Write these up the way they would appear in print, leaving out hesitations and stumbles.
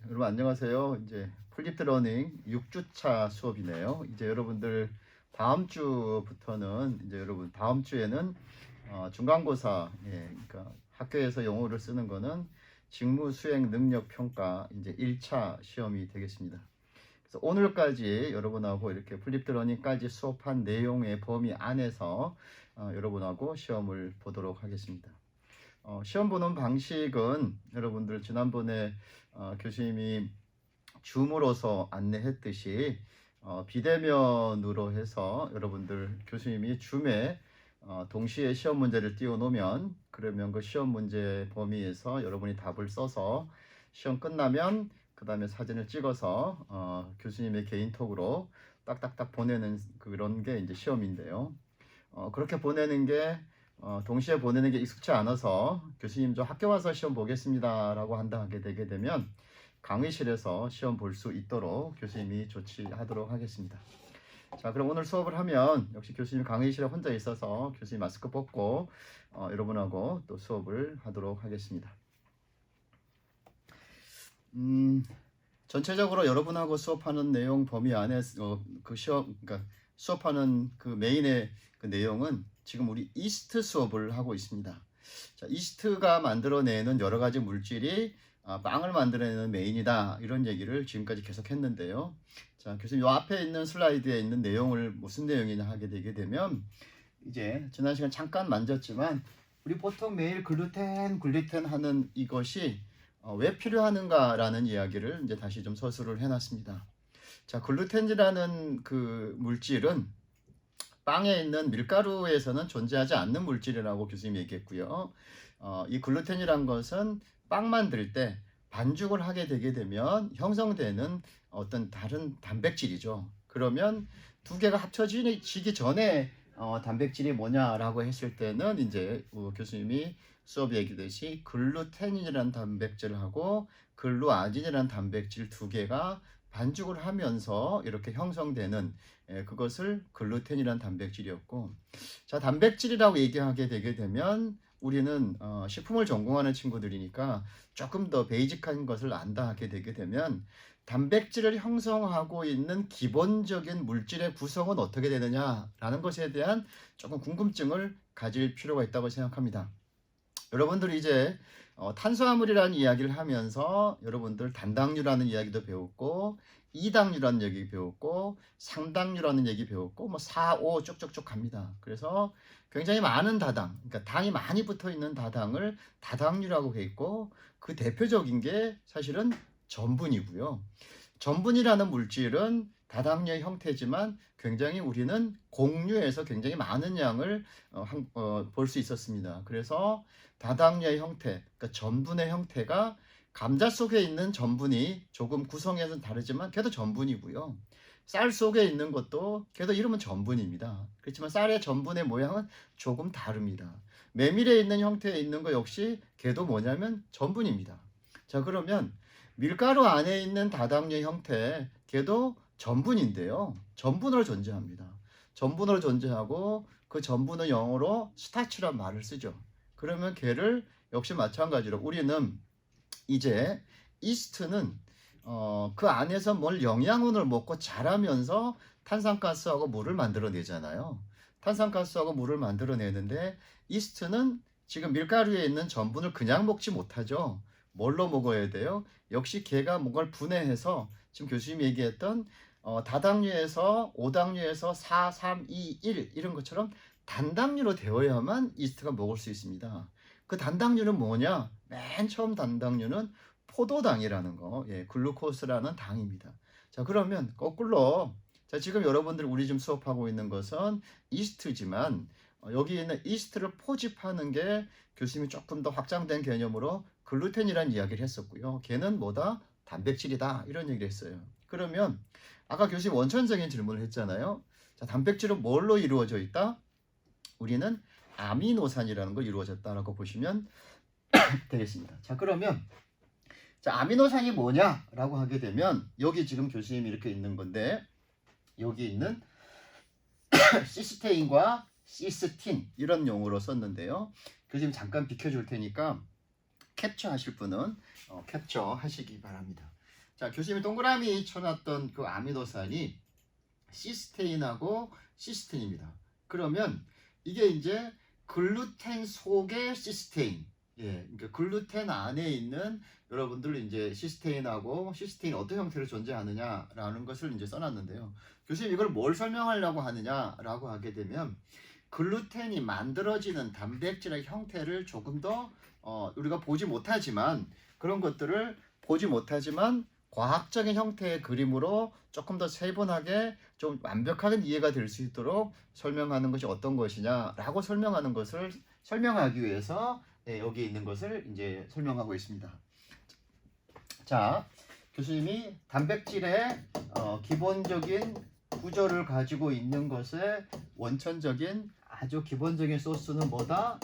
여러분 안녕하세요. 이제 플립드 러닝 6주차 수업이네요. 이제 여러분들 다음 주부터는 이제 여러분 다음 주에는 중간고사, 그러니까 학교에서 영어를 쓰는 거는 직무 수행 능력 평가 이제 1차 시험이 되겠습니다. 그래서 오늘까지 여러분하고 이렇게 플립드 러닝까지 수업한 내용의 범위 안에서 여러분하고 시험을 보도록 하겠습니다. 시험 보는 방식은 여러분들 지난번에 교수님이 줌으로서 안내했듯이 비대면으로 해서 여러분들 교수님이 줌에 동시에 시험 문제를 띄워놓으면 그러면 그 시험 문제 범위에서 여러분이 답을 써서 시험 끝나면 그 다음에 사진을 찍어서 교수님의 개인톡으로 딱딱딱 보내는 그런 게 이제 시험인데요. 그렇게 보내는 게 동시에 보내는 게 익숙치 않아서 교수님 저 학교 와서 시험 보겠습니다 라고 하게 되게 되면 강의실에서 시험 볼 수 있도록 교수님이 조치하도록 하겠습니다. 자, 그럼 오늘 수업을 하면 역시 교수님 강의실에 혼자 있어서 교수님 마스크 벗고 여러분하고 또 수업을 하도록 하겠습니다. 전체적으로 여러분하고 수업하는 내용 범위 안에 그 시험, 그러니까 수업하는 그 메인의 그 내용은 지금 우리 이스트 수업을 하고 있습니다. 자, 이스트가 만들어내는 여러 가지 물질이 빵을 만들어내는 메인이다, 이런 얘기를 지금까지 계속 했는데요. 자, 교수님 요 앞에 있는 슬라이드에 있는 내용을 무슨 내용이냐 하게 되게 되면 이제 지난 시간 잠깐 만졌지만 우리 보통 매일 글루텐 하는 이것이 왜 필요하는가라는 이야기를 이제 다시 좀 서술을 해놨습니다. 자, 글루텐이라는 그 물질은 빵에 있는 밀가루에서는 존재하지 않는 물질이라고 교수님이 얘기했고요. 이 글루텐이란 것은 빵 만들 때 반죽을 하게 되게 되면 형성되는 어떤 다른 단백질이죠. 그러면 두 개가 합쳐지기 전에 단백질이 뭐냐라고 했을 때는 이제 교수님이 수업에 얘기했듯이 글루텐이라는 단백질하고 글루아진이라는 단백질 두 개가 반죽을 하면서 이렇게 형성되는 그것을 글루텐이라는 단백질이었고, 자, 단백질이라고 얘기하게 되게 되면 우리는 식품을 전공하는 친구들이니까 조금 더 베이직한 것을 안다 하게 되게 되면 단백질을 형성하고 있는 기본적인 물질의 구성은 어떻게 되느냐라는 것에 대한 조금 궁금증을 가질 필요가 있다고 생각합니다. 여러분들이 이제 탄수화물이라는 이야기를 하면서 여러분들 단당류라는 이야기도 배웠고 2당류라는 얘기 배웠고 3당류라는 얘기 배웠고 뭐 4, 5 쭉쭉쭉 갑니다. 그래서 굉장히 많은 다당, 그러니까 당이 많이 붙어 있는 다당을 다당류라고 했고 그 대표적인 게 사실은 전분이고요. 전분이라는 물질은 다당류의 형태지만 굉장히 우리는 곡류에서 굉장히 많은 양을 볼 수 있었습니다. 그래서 다당류의 형태, 그러니까 전분의 형태가 감자 속에 있는 전분이 조금 구성에는 다르지만 걔도 전분이고요. 쌀 속에 있는 것도 걔도 이름은 전분입니다. 그렇지만 쌀의 전분의 모양은 조금 다릅니다. 메밀에 있는 형태에 있는 거 역시 걔도 뭐냐면 전분입니다. 자, 그러면 밀가루 안에 있는 다당류의 형태 걔도 전분인데요. 전분으로 존재합니다. 전분으로 존재하고 그 전분은 영어로 스타치란 말을 쓰죠. 그러면 걔를 역시 마찬가지로 우리는 이제 이스트는 그 안에서 뭘 영양분을 먹고 자라면서 탄산가스하고 물을 만들어내잖아요. 탄산가스하고 물을 만들어내는데 이스트는 지금 밀가루에 있는 전분을 그냥 먹지 못하죠. 뭘로 먹어야 돼요? 역시 걔가 뭔가를 분해해서 지금 교수님이 얘기했던 다당류에서 5당류에서 4, 3, 2, 1 이런 것처럼 단당류로 되어야만 이스트가 먹을 수 있습니다. 그 단당류는 뭐냐? 맨 처음 단당류는 포도당이라는 거, 글루코스라는 당입니다. 자, 그러면 거꾸로 자, 지금 여러분들 우리 지금 수업하고 있는 것은 이스트지만 여기 있는 이스트를 포집하는 게 교수님이 조금 더 확장된 개념으로 글루텐이라는 이야기를 했었고요. 걔는 뭐다? 단백질이다, 이런 얘기를 했어요. 그러면 아까 교수님 원천적인 질문을 했잖아요. 자, 단백질은 뭘로 이루어져 있다? 우리는 아미노산이라는 걸 이루어졌다라고 보시면 되겠습니다. 자, 그러면 자, 아미노산이 뭐냐라고 하게 되면 여기 지금 교수님이 이렇게 있는 건데 여기 있는 시스테인과 시스틴 이런 용어로 썼는데요. 교수님 잠깐 비켜줄 테니까 캡처하실 분은 캡처하시기 바랍니다. 자, 교수님이 동그라미 쳐놨던 그 아미노산이 시스테인하고 시스틴입니다. 그러면 이게 이제 글루텐 속의 시스테인, 그러니까 글루텐 안에 있는 여러분들 이제 시스테인하고 시스테인 어떤 형태로 존재하느냐라는 것을 이제 써놨는데요. 교수님 이걸 뭘 설명하려고 하느냐라고 하게 되면 글루텐이 만들어지는 단백질의 형태를 조금 더 우리가 보지 못하지만 그런 것들을 보지 못하지만 과학적인 형태의 그림으로 조금 더 세분하게 좀 완벽하게 이해가 될 수 있도록 설명하는 것이 어떤 것이냐라고 설명하는 것을 설명하기 위해서 여기 있는 것을 이제 설명하고 있습니다. 자, 교수님이 단백질의 기본적인 구조를 가지고 있는 것의 원천적인 아주 기본적인 소스는 뭐다?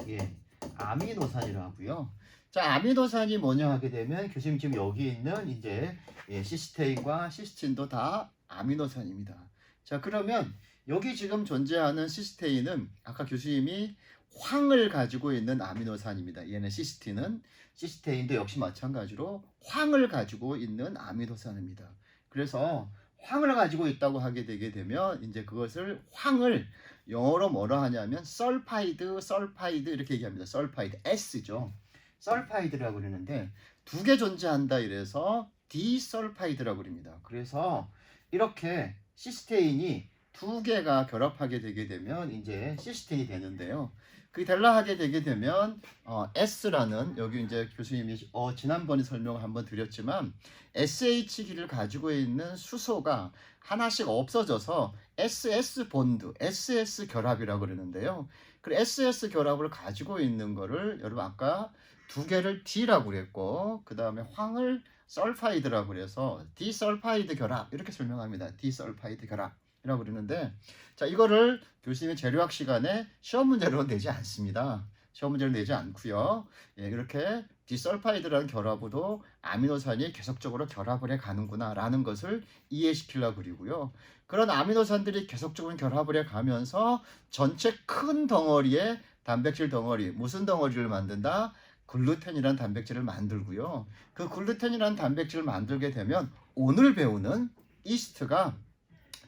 아미노산이라고요. 자, 아미노산이 뭐냐 하게 되면 교수님 지금 여기 있는 이제 시스테인과 시스틴도 다 아미노산입니다. 자, 그러면 여기 지금 존재하는 시스테인은 아까 교수님이 황을 가지고 있는 아미노산입니다. 얘는 시스테인도 역시 마찬가지로 황을 가지고 있는 아미노산입니다. 그래서 황을 가지고 있다고 하게 되게 되면 이제 그것을 황을 영어로 뭐라 하냐면 설파이드 이렇게 얘기합니다. 설파이드 S죠. 설파이드라고 그러는데 두 개 존재한다 이래서 디설파이드라고 그럽니다. 그래서 이렇게 시스테인이 두 개가 결합하게 되게 되면 이제 시스틴이 되는데요. 그게 될라 하게 되게 되면 S라는 여기 이제 교수님이 지난번에 설명을 한번 드렸지만 SH기를 가지고 있는 수소가 하나씩 없어져서 SS 본드, SS 결합이라고 그러는데요. 그 SS 결합을 가지고 있는 거를 여러분 아까 두 개를 D라고 그랬고 그 다음에 황을 설파이드라고 그래서 디설파이드 결합 이렇게 설명합니다. 디설파이드 결합이라고 그러는데 자, 이거를 교수님이 재료학 시간에 시험 문제로 내지 않습니다. 시험 문제로 내지 않고요. 이렇게 디설파이드라는 결합으로 아미노산이 계속적으로 결합을 해 가는구나 라는 것을 이해시키려고 그리고요. 그런 아미노산들이 계속적으로 결합을 해 가면서 전체 큰 덩어리의 단백질 덩어리, 무슨 덩어리를 만든다? 글루텐이라는 단백질을 만들고요. 그 글루텐이라는 단백질을 만들게 되면 오늘 배우는 이스트가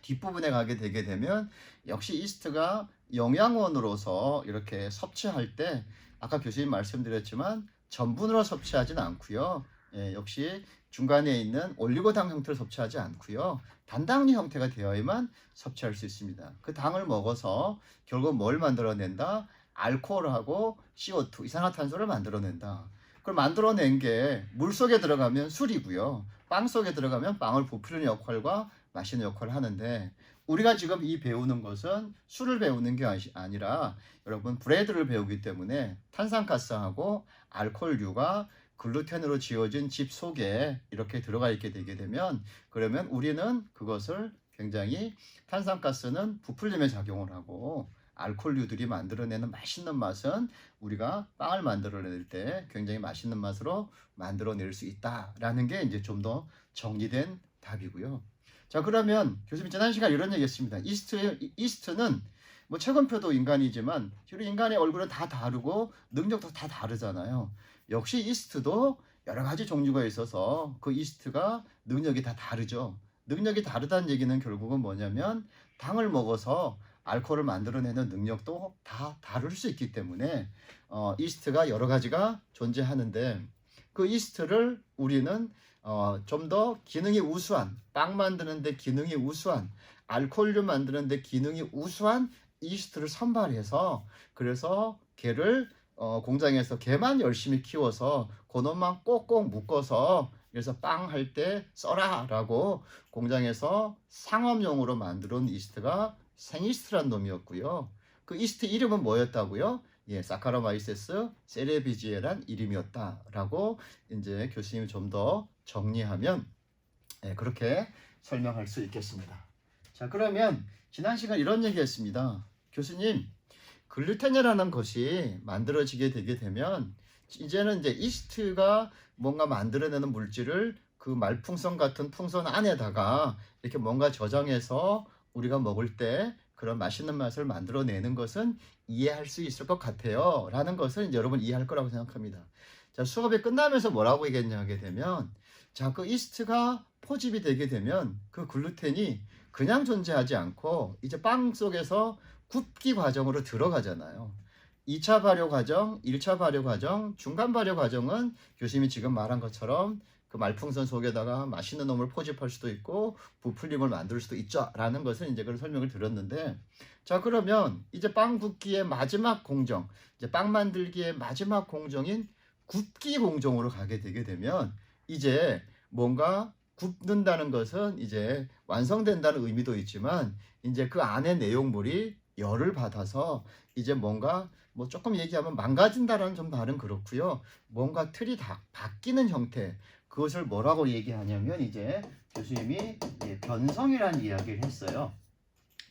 뒷부분에 가게 되게 되면 역시 이스트가 영양원으로서 이렇게 섭취할 때 아까 교수님 말씀드렸지만 전분으로 섭취하지는 않고요. 역시 중간에 있는 올리고당 형태로 섭취하지 않고요. 단당류 형태가 되어야만 섭취할 수 있습니다. 그 당을 먹어서 결국 뭘 만들어낸다? 알코올하고 CO2, 이산화탄소를 만들어낸다. 그걸 만들어낸 게 물 속에 들어가면 술이고요. 빵 속에 들어가면 빵을 부풀리는 역할과 마시는 역할을 하는데 우리가 지금 이 배우는 것은 술을 배우는 게 아니라 여러분 브레드를 배우기 때문에 탄산가스하고 알코올류가 글루텐으로 지어진 집 속에 이렇게 들어가 있게 되게 되면 그러면 우리는 그것을 굉장히 탄산가스는 부풀림에 작용을 하고 알코올류들이 만들어내는 맛있는 맛은 우리가 빵을 만들어낼 때 굉장히 맛있는 맛으로 만들어낼 수 있다라는 게 이제 좀 더 정리된 답이고요. 자, 그러면 교수님 지난 시간 이런 얘기했습니다. 이스트는 뭐 최건표도 인간이지만 인간의 얼굴은 다 다르고 능력도 다 다르잖아요. 역시 이스트도 여러 가지 종류가 있어서 그 이스트가 능력이 다 다르죠. 능력이 다르다는 얘기는 결국은 뭐냐면 당을 먹어서 알코올을 만들어내는 능력도 다 다를 수 있기 때문에 이스트가 여러 가지가 존재하는데 그 이스트를 우리는 좀 더 기능이 우수한 빵 만드는데 기능이 우수한 알코올류 만드는데 기능이 우수한 이스트를 선발해서 그래서 걔를 공장에서 걔만 열심히 키워서 그놈만 꼭꼭 묶어서 그래서 빵 할 때 써라 라고 공장에서 상업용으로 만들어 온 이스트가 생이스트란 놈이었고요. 그 이스트 이름은 뭐였다고요? 사카라마이세스 세레비지에란 이름이었다라고 이제 교수님이 좀 더 정리하면 그렇게 설명할 수 있겠습니다. 자, 그러면 지난 시간 이런 얘기했습니다. 교수님, 글루텐이라는 것이 만들어지게 되게 되면 이제는 이제 이스트가 뭔가 만들어내는 물질을 그 말풍선 같은 풍선 안에다가 이렇게 뭔가 저장해서 우리가 먹을 때 그런 맛있는 맛을 만들어내는 것은 이해할 수 있을 것 같아요 라는 것을 이제 여러분 이해할 거라고 생각합니다. 자, 수업이 끝나면서 뭐라고 얘기했냐 하게 되면 자, 그 이스트가 포집이 되게 되면 그 글루텐이 그냥 존재하지 않고 이제 빵 속에서 굽기 과정으로 들어가잖아요. 2차 발효 과정, 1차 발효 과정, 중간 발효 과정은 교수님이 지금 말한 것처럼 그 말풍선 속에다가 맛있는 놈을 포집할 수도 있고 부풀림을 만들 수도 있죠 라는 것을 이제 그런 설명을 드렸는데, 자, 그러면 이제 빵 굽기의 마지막 공정, 이제 빵 만들기의 마지막 공정인 굽기 공정으로 가게 되게 되면 이제 뭔가 굽는다는 것은 이제 완성된다는 의미도 있지만 이제 그 안에 내용물이 열을 받아서 이제 뭔가 뭐 조금 얘기하면 망가진다라는 좀 다른 그렇고요. 뭔가 틀이 다 바뀌는 형태, 그것을 뭐라고 얘기하냐면 이제 교수님이 변성이라는 이야기를 했어요.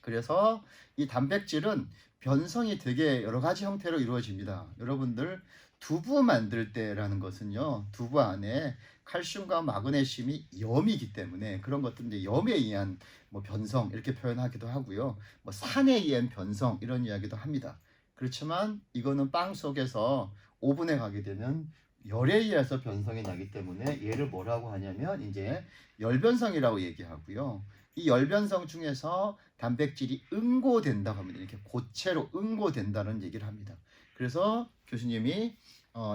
그래서 이 단백질은 변성이 되게 여러 가지 형태로 이루어집니다. 여러분들 두부 만들 때라는 것은요, 두부 안에 칼슘과 마그네슘이 염이기 때문에 그런 것들 이제 염에 의한 뭐 변성 이렇게 표현하기도 하고요. 뭐 산에 의한 변성 이런 이야기도 합니다. 그렇지만 이거는 빵 속에서 오븐에 가게 되면 열에 의해서 변성이 나기 때문에 얘를 뭐라고 하냐면 이제 열변성이라고 얘기하고요. 이 열변성 중에서 단백질이 응고된다고 합니다. 이렇게 고체로 응고된다는 얘기를 합니다. 그래서 교수님이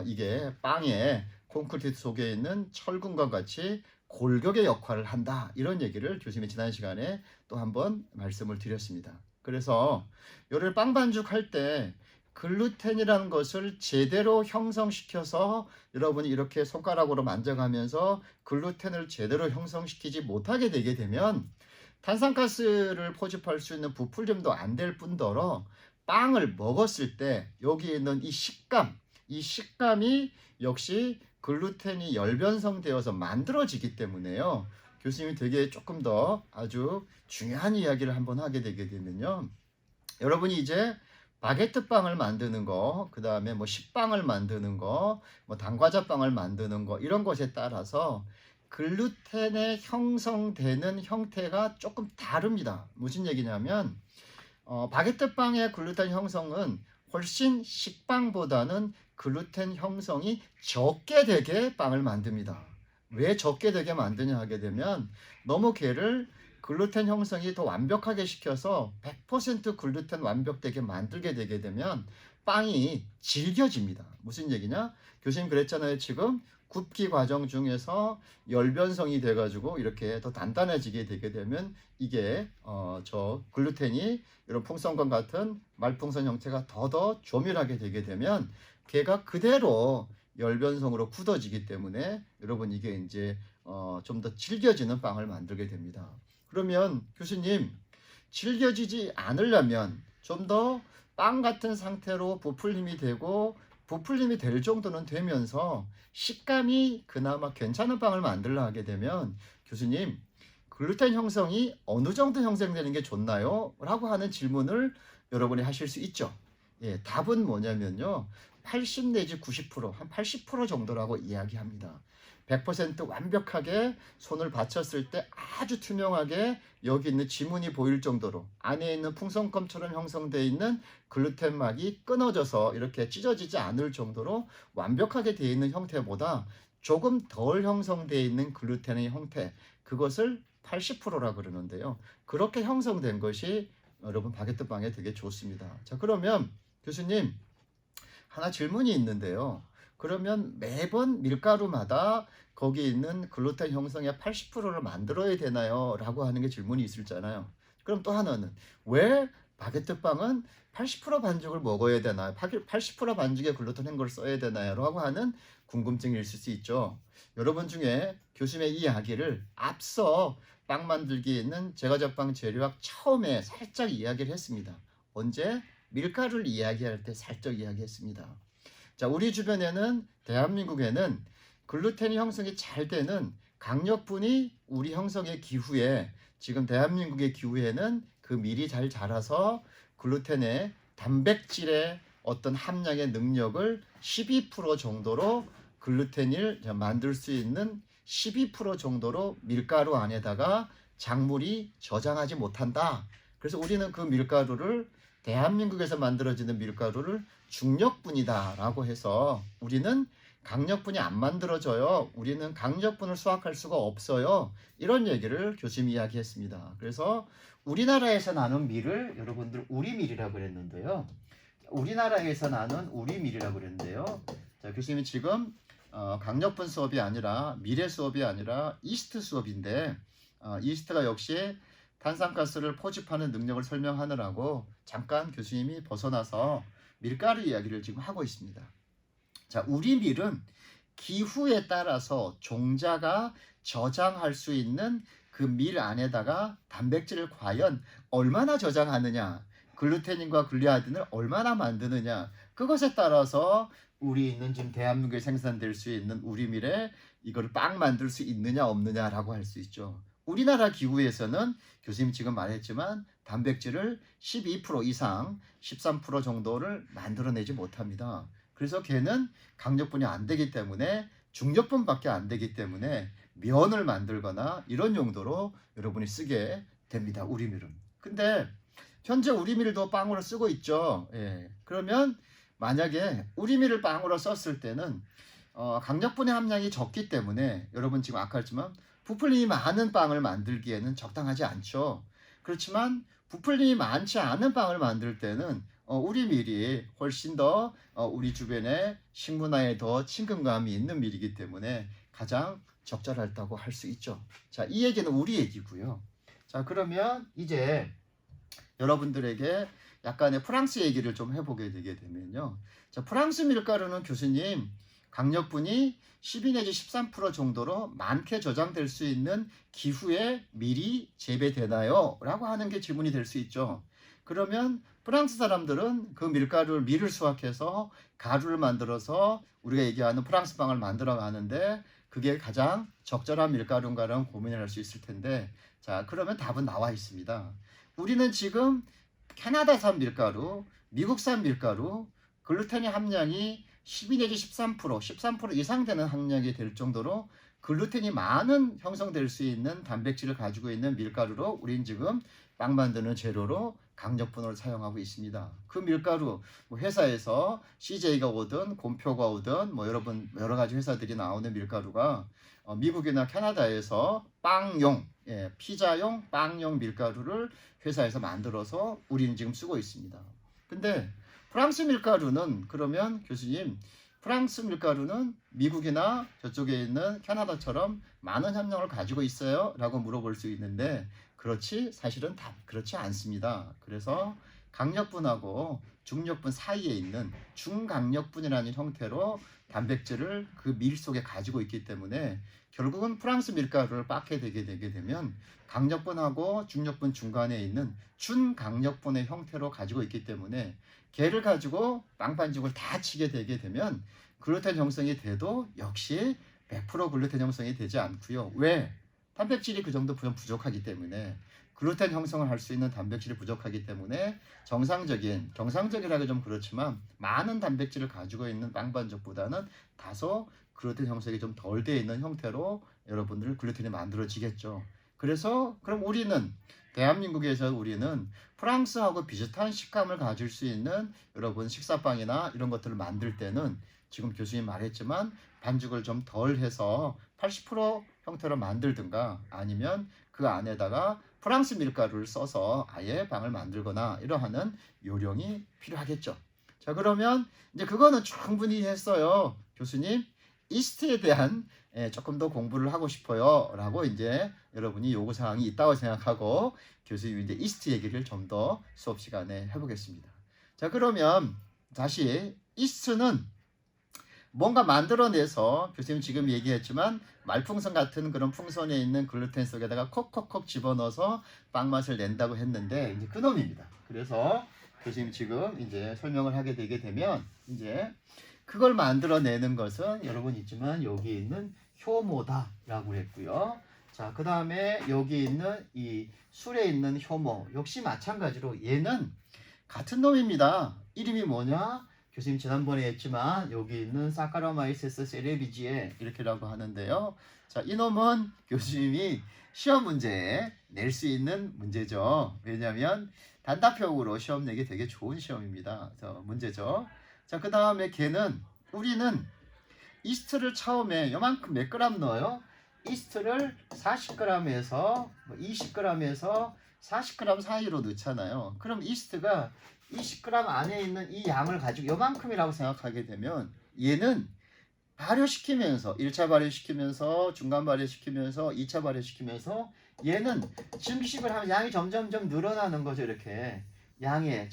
이게 빵에 콘크리트 속에 있는 철근과 같이 골격의 역할을 한다 이런 얘기를 교수님이 지난 시간에 또 한번 말씀을 드렸습니다. 그래서 요를 빵 반죽할 때 글루텐이라는 것을 제대로 형성시켜서 여러분이 이렇게 손가락으로 만져가면서 글루텐을 제대로 형성시키지 못하게 되게 되면 탄산가스를 포집할 수 있는 부풀림도 안 될 뿐더러 빵을 먹었을 때 여기 있는 이 식감이 역시 글루텐이 열변성되어서 만들어지기 때문에요. 교수님이 되게 조금 더 아주 중요한 이야기를 한번 하게 되게 되면요. 여러분이 이제 바게트 빵을 만드는 거, 그 다음에 뭐 식빵을 만드는 거, 뭐 단과자빵을 만드는 거 이런 것에 따라서 글루텐의 형성되는 형태가 조금 다릅니다. 무슨 얘기냐면 바게트 빵의 글루텐 형성은 훨씬 식빵보다는 글루텐 형성이 적게 되게 빵을 만듭니다. 왜 적게 되게 만드냐 하게 되면 너무 걔를 글루텐 형성이 더 완벽하게 시켜서 100% 글루텐 완벽되게 만들게 되게 되면 빵이 질겨집니다. 무슨 얘기냐? 교수님 그랬잖아요. 지금 굽기 과정 중에서 열변성이 돼가지고 이렇게 더 단단해지게 되게 되면 이게 저 글루텐이 이런 풍선과 같은 말풍선 형태가 더 조밀하게 되게 되면 걔가 그대로 열변성으로 굳어지기 때문에 여러분 이게 이제 좀 더 질겨지는 빵을 만들게 됩니다. 그러면 교수님 질겨지지 않으려면 좀 더 빵 같은 상태로 부풀림이 되고 부풀림이 될 정도는 되면서 식감이 그나마 괜찮은 빵을 만들려 하게 되면 교수님 글루텐 형성이 어느 정도 형성되는 게 좋나요? 라고 하는 질문을 여러분이 하실 수 있죠. 예, 답은 뭐냐면요. 80 내지 90%, 한 80% 정도라고 이야기합니다. 100% 완벽하게 손을 받쳤을 때 아주 투명하게 여기 있는 지문이 보일 정도로 안에 있는 풍선껌처럼 형성되어 있는 글루텐막이 끊어져서 이렇게 찢어지지 않을 정도로 완벽하게 되어 있는 형태보다 조금 덜 형성되어 있는 글루텐의 형태, 그것을 80%라 그러는데요. 그렇게 형성된 것이 여러분 바게트 빵에 되게 좋습니다. 자, 그러면 교수님 하나 질문이 있는데요. 그러면 매번 밀가루마다 거기 있는 글루텐 형성의 80%를 만들어야 되나요? 라고 하는 게 질문이 있을잖아요. 그럼 또 하나는 왜 바게트 빵은 80% 반죽을 먹어야 되나요? 80% 반죽에 글루텐 한 걸 써야 되나요? 라고 하는 궁금증이 있을 수 있죠. 여러분 중에 교수님의 이 이야기를 앞서 빵 만들기에 있는 제과제빵 재료학 처음에 살짝 이야기를 했습니다. 언제? 밀가루를 이야기할 때 살짝 이야기했습니다. 자, 우리 주변에는 대한민국에는 글루텐이 형성이 잘 되는 강력분이 우리 형성의 기후에 지금 대한민국의 기후에는 그 밀이 잘 자라서 글루텐의 단백질의 어떤 함량의 능력을 12% 정도로 글루텐을 만들 수 있는 12% 정도로 밀가루 안에다가 작물이 저장하지 못한다. 그래서 우리는 그 밀가루를 대한민국에서 만들어지는 밀가루를 중력분이다 라고 해서 우리는 강력분이 안 만들어져요. 우리는 강력분을 수확할 수가 없어요. 이런 얘기를 교수님이 이야기했습니다. 그래서 우리나라에서 나는 밀을 여러분들 우리밀이라고 그랬는데요. 우리나라에서 나는 우리밀이라고 그랬는데요. 자, 교수님이 지금 강력분 수업이 아니라 미래 수업이 아니라 이스트 수업인데 이스트가 역시 탄산가스를 포집하는 능력을 설명하느라고 잠깐 교수님이 벗어나서 밀가루 이야기를 지금 하고 있습니다. 자, 우리 밀은 기후에 따라서 종자가 저장할 수 있는 그 밀 안에다가 단백질을 과연 얼마나 저장하느냐, 글루테닌과 글루아딘을 얼마나 만드느냐, 그것에 따라서 우리 있는 지금 대한민국에 생산될 수 있는 우리 밀에 이걸 빵 만들 수 있느냐 없느냐라고 할 수 있죠. 우리나라 기후에서는 교수님 지금 말했지만 단백질을 12% 이상 13% 정도를 만들어내지 못합니다. 그래서 걔는 강력분이 안 되기 때문에 중력분밖에 안 되기 때문에 면을 만들거나 이런 용도로 여러분이 쓰게 됩니다. 우리밀은. 근데 현재 우리밀도 빵으로 쓰고 있죠. 예. 그러면 만약에 우리밀을 빵으로 썼을 때는 강력분의 함량이 적기 때문에 여러분 지금 아까 했지만 부풀림이 많은 빵을 만들기에는 적당하지 않죠. 그렇지만 부풀림이 많지 않은 빵을 만들 때는 우리 밀이 훨씬 더 우리 주변에 식문화에 더 친근감이 있는 밀이기 때문에 가장 적절하다고 할 수 있죠. 자, 이 얘기는 우리 얘기고요. 자, 그러면 이제 여러분들에게 약간의 프랑스 얘기를 좀 해보게 되게 되면요. 자, 프랑스 밀가루는 교수님 강력분이 12 내지 13% 정도로 많게 저장될 수 있는 기후에 밀이 재배되나요? 라고 하는 게 질문이 될 수 있죠. 그러면 프랑스 사람들은 그 밀을 수확해서 가루를 만들어서 우리가 얘기하는 프랑스 빵을 만들어 가는데 그게 가장 적절한 밀가루인가라는 고민을 할 수 있을 텐데, 자, 그러면 답은 나와 있습니다. 우리는 지금 캐나다산 밀가루, 미국산 밀가루, 글루텐의 함량이 12 내지 13% 이상 되는 함량이 될 정도로 글루텐이 많은 형성될 수 있는 단백질을 가지고 있는 밀가루로 우린 지금 빵 만드는 재료로 강력분을 사용하고 있습니다. 그 밀가루 회사에서 CJ가 오든 곰표가 오든 여러분 여러 가지 회사들이 나오는 밀가루가 미국이나 캐나다에서 빵용, 피자용, 빵용 밀가루를 회사에서 만들어서 우리는 지금 쓰고 있습니다. 근데 프랑스 밀가루는 그러면 교수님 프랑스 밀가루는 미국이나 저쪽에 있는 캐나다처럼 많은 함량을 가지고 있어요? 라고 물어볼 수 있는데 사실은 그렇지 않습니다. 그래서 강력분하고 중력분 사이에 있는 중강력분이라는 형태로 단백질을 그 밀 속에 가지고 있기 때문에 결국은 프랑스 밀가루를 빻게 되게 되면 강력분하고 중력분 중간에 있는 준강력분의 형태로 가지고 있기 때문에 걔를 가지고 빵 반죽을 다 치게 되게 되면 글루텐 형성이 돼도 역시 100% 글루텐 형성이 되지 않고요. 왜? 단백질이 그 정도 부족하기 때문에 글루텐 형성을 할 수 있는 단백질이 부족하기 때문에 정상적이라고 좀 그렇지만 많은 단백질을 가지고 있는 빵 반죽보다는 다소 글루텐 형성이 좀 덜 돼 있는 형태로 여러분들 글루텐이 만들어지겠죠. 그래서 그럼 대한민국에서 우리는 프랑스하고 비슷한 식감을 가질 수 있는 여러분 식사빵이나 이런 것들을 만들 때는 지금 교수님 말했지만 반죽을 좀 덜 해서 80% 형태로 만들든가 아니면 그 안에다가 프랑스 밀가루를 써서 아예 빵을 만들거나 이러한 요령이 필요하겠죠. 자, 그러면 이제 그거는 충분히 했어요. 교수님, 이스트에 대한 조금 더 공부를 하고 싶어요. 라고 이제 여러분이 요구사항이 있다고 생각하고 교수님이 이제 이스트 얘기를 좀 더 수업 시간에 해보겠습니다. 자, 그러면 다시 이스트는 뭔가 만들어내서 교수님 지금 얘기했지만 말풍선 같은 그런 풍선에 있는 글루텐 속에다가 콕콕콕 집어넣어서 빵 맛을 낸다고 했는데 이제 그놈입니다. 그래서 교수님 지금 이제 설명을 하게 되게 되면 이제 그걸 만들어내는 것은 여러분 있지만 여기 있는 효모다라고 했고요. 자, 그 다음에 여기 있는 이 술에 있는 효모 역시 마찬가지로 얘는 같은 놈입니다. 이름이 뭐냐? 교수님 지난번에 했지만 여기 있는 사카라마이세스 세레비지에 이렇게라고 하는데요. 자, 이놈은 교수님이 시험 문제에 낼 수 있는 문제죠. 왜냐하면 단답형으로 시험 내기 되게 좋은 시험입니다. 문제죠. 자, 그 다음에 우리는 이스트를 처음에 요만큼 몇 그램 넣어요? 이스트를 40g에서 20g에서 40g 사이로 넣잖아요. 그럼 이스트가 20g 안에 있는 이 양을 가지고 요만큼이라고 생각하게 되면 얘는 발효시키면서 1차 발효시키면서 중간 발효시키면서 2차 발효시키면서 얘는 증식을 하면 양이 점점점 늘어나는 거죠. 이렇게 양의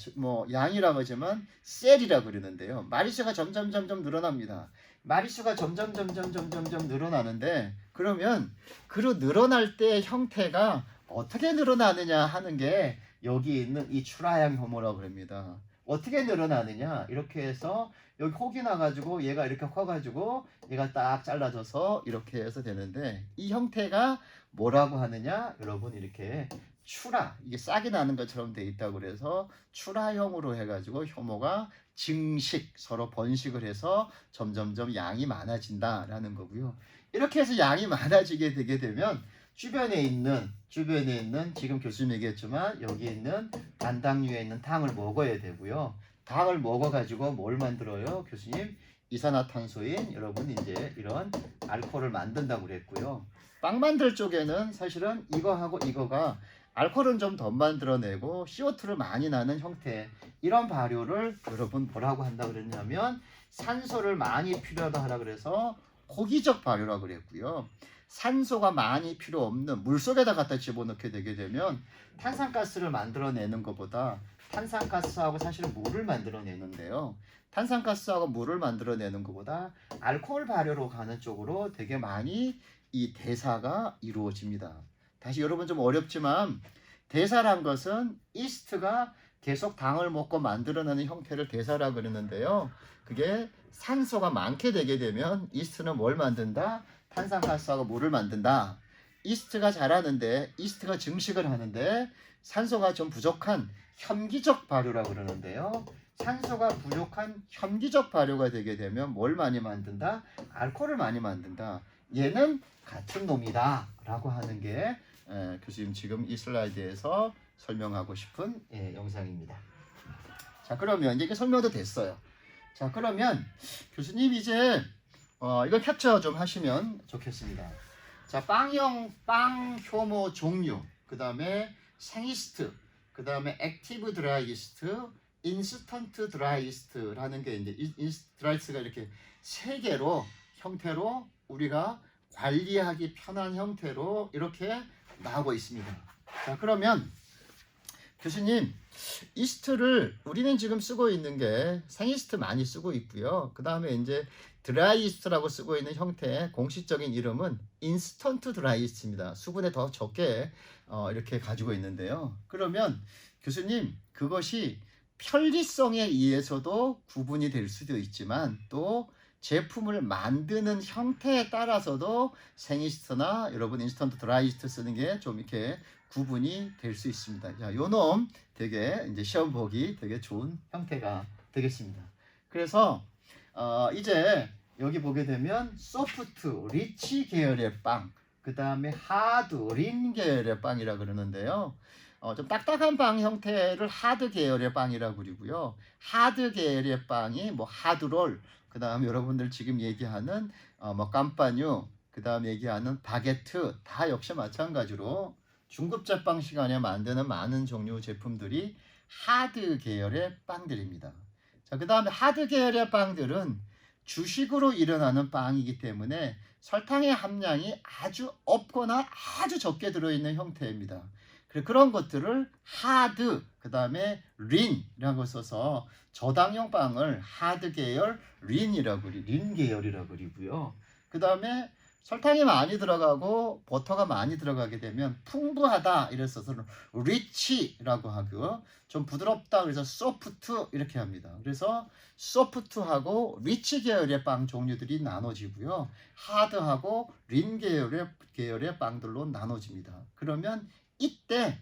양이라고 하지만 셀이라고 그러는데요. 마리수가 점점점점 늘어납니다. 마리수가 점점점점 늘어나는데 그러면 그 늘어날 때 형태가 어떻게 늘어나느냐 하는 게 여기 있는 이 출하양 효모라고 그럽니다. 어떻게 늘어나느냐 이렇게 해서 여기 혹이 나가지고 얘가 이렇게 커가지고 얘가 딱 잘라져서 이렇게 해서 되는데 이 형태가 뭐라고 하느냐 여러분 이렇게 출하 이게 싹이 나는 것처럼 돼 있다고 그래서 출하형으로 해가지고 효모가 증식 서로 번식을 해서 점점점 양이 많아진다라는 거고요. 이렇게 해서 양이 많아지게 되게 되면 주변에 있는 지금 교수님 얘기했지만 여기 있는 단당류에 있는 당을 먹어야 되고요. 당을 먹어가지고 뭘 만들어요? 교수님 이산화탄소인 여러분 이제 이런 알코올을 만든다고 그랬고요. 빵 만들 쪽에는 사실은 이거하고 이거가 알코올은 좀 더 만들어내고 CO2를 많이 나는 형태 이런 발효를 여러분 뭐라고 한다 그랬냐면 산소를 많이 필요하다 하라 그래서 고기적 발효라고 그랬고요. 산소가 많이 필요 없는 물속에다 갖다 집어넣게 되게 되면 탄산가스를 만들어내는 것보다 탄산가스하고 사실은 물을 만들어내는데요. 탄산가스하고 물을 만들어내는 것보다 알코올 발효로 가는 쪽으로 되게 많이 이 대사가 이루어집니다. 다시 여러분 좀 어렵지만 대사란 것은 이스트가 계속 당을 먹고 만들어내는 형태를 대사라 그러는데요. 그게 산소가 많게 되게 되면 이스트는 뭘 만든다? 탄산가스하고 물을 만든다. 이스트가 자라는데 이스트가 증식을 하는데 산소가 좀 부족한 현기적 발효라고 그러는데요. 산소가 부족한 현기적 발효가 되게 되면 뭘 많이 만든다? 알코올을 많이 만든다. 얘는 같은 놈이다 라고 하는 게 교수님 지금 이 슬라이드에서 설명하고 싶은 영상입니다. 자 그러면 이게 설명도 됐어요. 자 그러면 교수님 이제 이걸 캡처 좀 하시면 좋겠습니다. 자 빵 효모 종류 그 다음에 생이스트 그 다음에 액티브 드라이 이스트 인스턴트 드라이 이스트라는 게 이제 드라이스가 이렇게 세 개로 형태로 우리가 관리하기 편한 형태로 이렇게 나오고 있습니다. 자 그러면 교수님 이스트를 우리는 지금 쓰고 있는 게 생이스트 많이 쓰고 있고요. 그 다음에 이제 드라이 이스트라고 쓰고 있는 형태의 공식적인 이름은 인스턴트 드라이 이스트입니다. 수분에 더 적게 이렇게 가지고 있는데요. 그러면 교수님 그것이 편리성에 의해서도 구분이 될 수도 있지만 또 제품을 만드는 형태에 따라서도 생이스트나 여러분 인스턴트 드라이 이스트 쓰는 게 좀 이렇게 구분이 될 수 있습니다. 자, 요놈 되게 이제 시험 보기 되게 좋은 형태가 되겠습니다. 그래서 이제 여기 보게 되면 소프트, 리치 계열의 빵, 그 다음에 하드, 린 계열의 빵이라 그러는데요. 좀 딱딱한 빵 형태를 하드 계열의 빵이라고 그러고요. 하드 계열의 빵이 뭐 하드롤, 그 다음에 여러분들 지금 얘기하는 뭐 깜빠뉴, 그 다음에 얘기하는 바게트 다 역시 마찬가지로 중급제빵 시간에 만드는 많은 종류 제품들이 하드 계열의 빵들입니다. 자, 그 다음에 하드 계열의 빵들은 주식으로 일어나는 빵이기 때문에 설탕의 함량이 아주 없거나 아주 적게 들어있는 형태입니다. 그런 것들을 하드, 그 다음에 린이라는 걸 써서 저당형 빵을 하드 계열 린 계열이라고 그리고요. 그 다음에 설탕이 많이 들어가고 버터가 많이 들어가게 되면 풍부하다 이래서 리치라고 하고 좀 부드럽다 그래서 소프트 이렇게 합니다. 그래서 소프트하고 리치 계열의 빵 종류들이 나눠지고요. 하드하고 린 계열의 빵들로 나눠집니다. 그러면 이때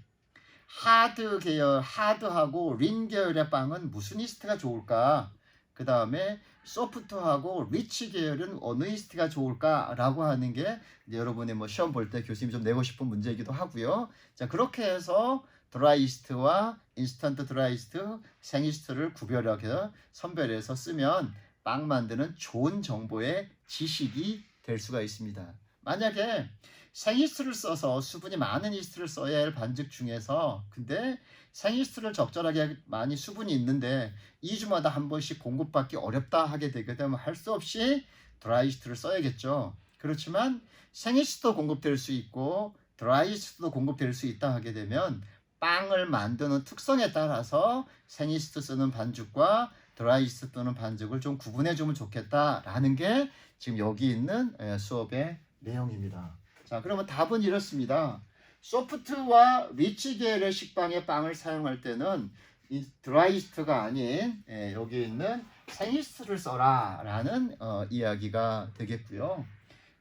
하드 계열, 하드하고 린 계열의 빵은 무슨 이스트가 좋을까? 그 다음에 소프트하고 리치 계열은 어느 이스트가 좋을까라고 하는 게 여러분의 뭐 시험 볼 때 교수님이 좀 내고 싶은 문제이기도 하고요. 자 그렇게 해서 드라이 이스트와 인스턴트 드라이 이스트, 생이스트를 구별하게 선별해서 쓰면 빵 만드는 좋은 정보의 지식이 될 수가 있습니다. 만약에 생이스트를 써서 수분이 많은 이스트를 써야 할 반죽 중에서 근데 생이스트를 적절하게 많이 수분이 있는데 2주마다 한 번씩 공급받기 어렵다 하게 되게 되면 할 수 없이 드라이이스트를 써야겠죠. 그렇지만 생이스트도 공급될 수 있고 드라이이스트도 공급될 수 있다 하게 되면 빵을 만드는 특성에 따라서 생이스트 쓰는 반죽과 드라이이스트 쓰는 반죽을 좀 구분해 주면 좋겠다라는 게 지금 여기 있는 수업의 내용입니다. 자, 그러면 답은 이렇습니다. 소프트와 리치 계열의 식빵의 빵을 사용할 때는 이 드라이이스트가 아닌 여기 있는 생이스트를 써라 라는 이야기가 되겠고요.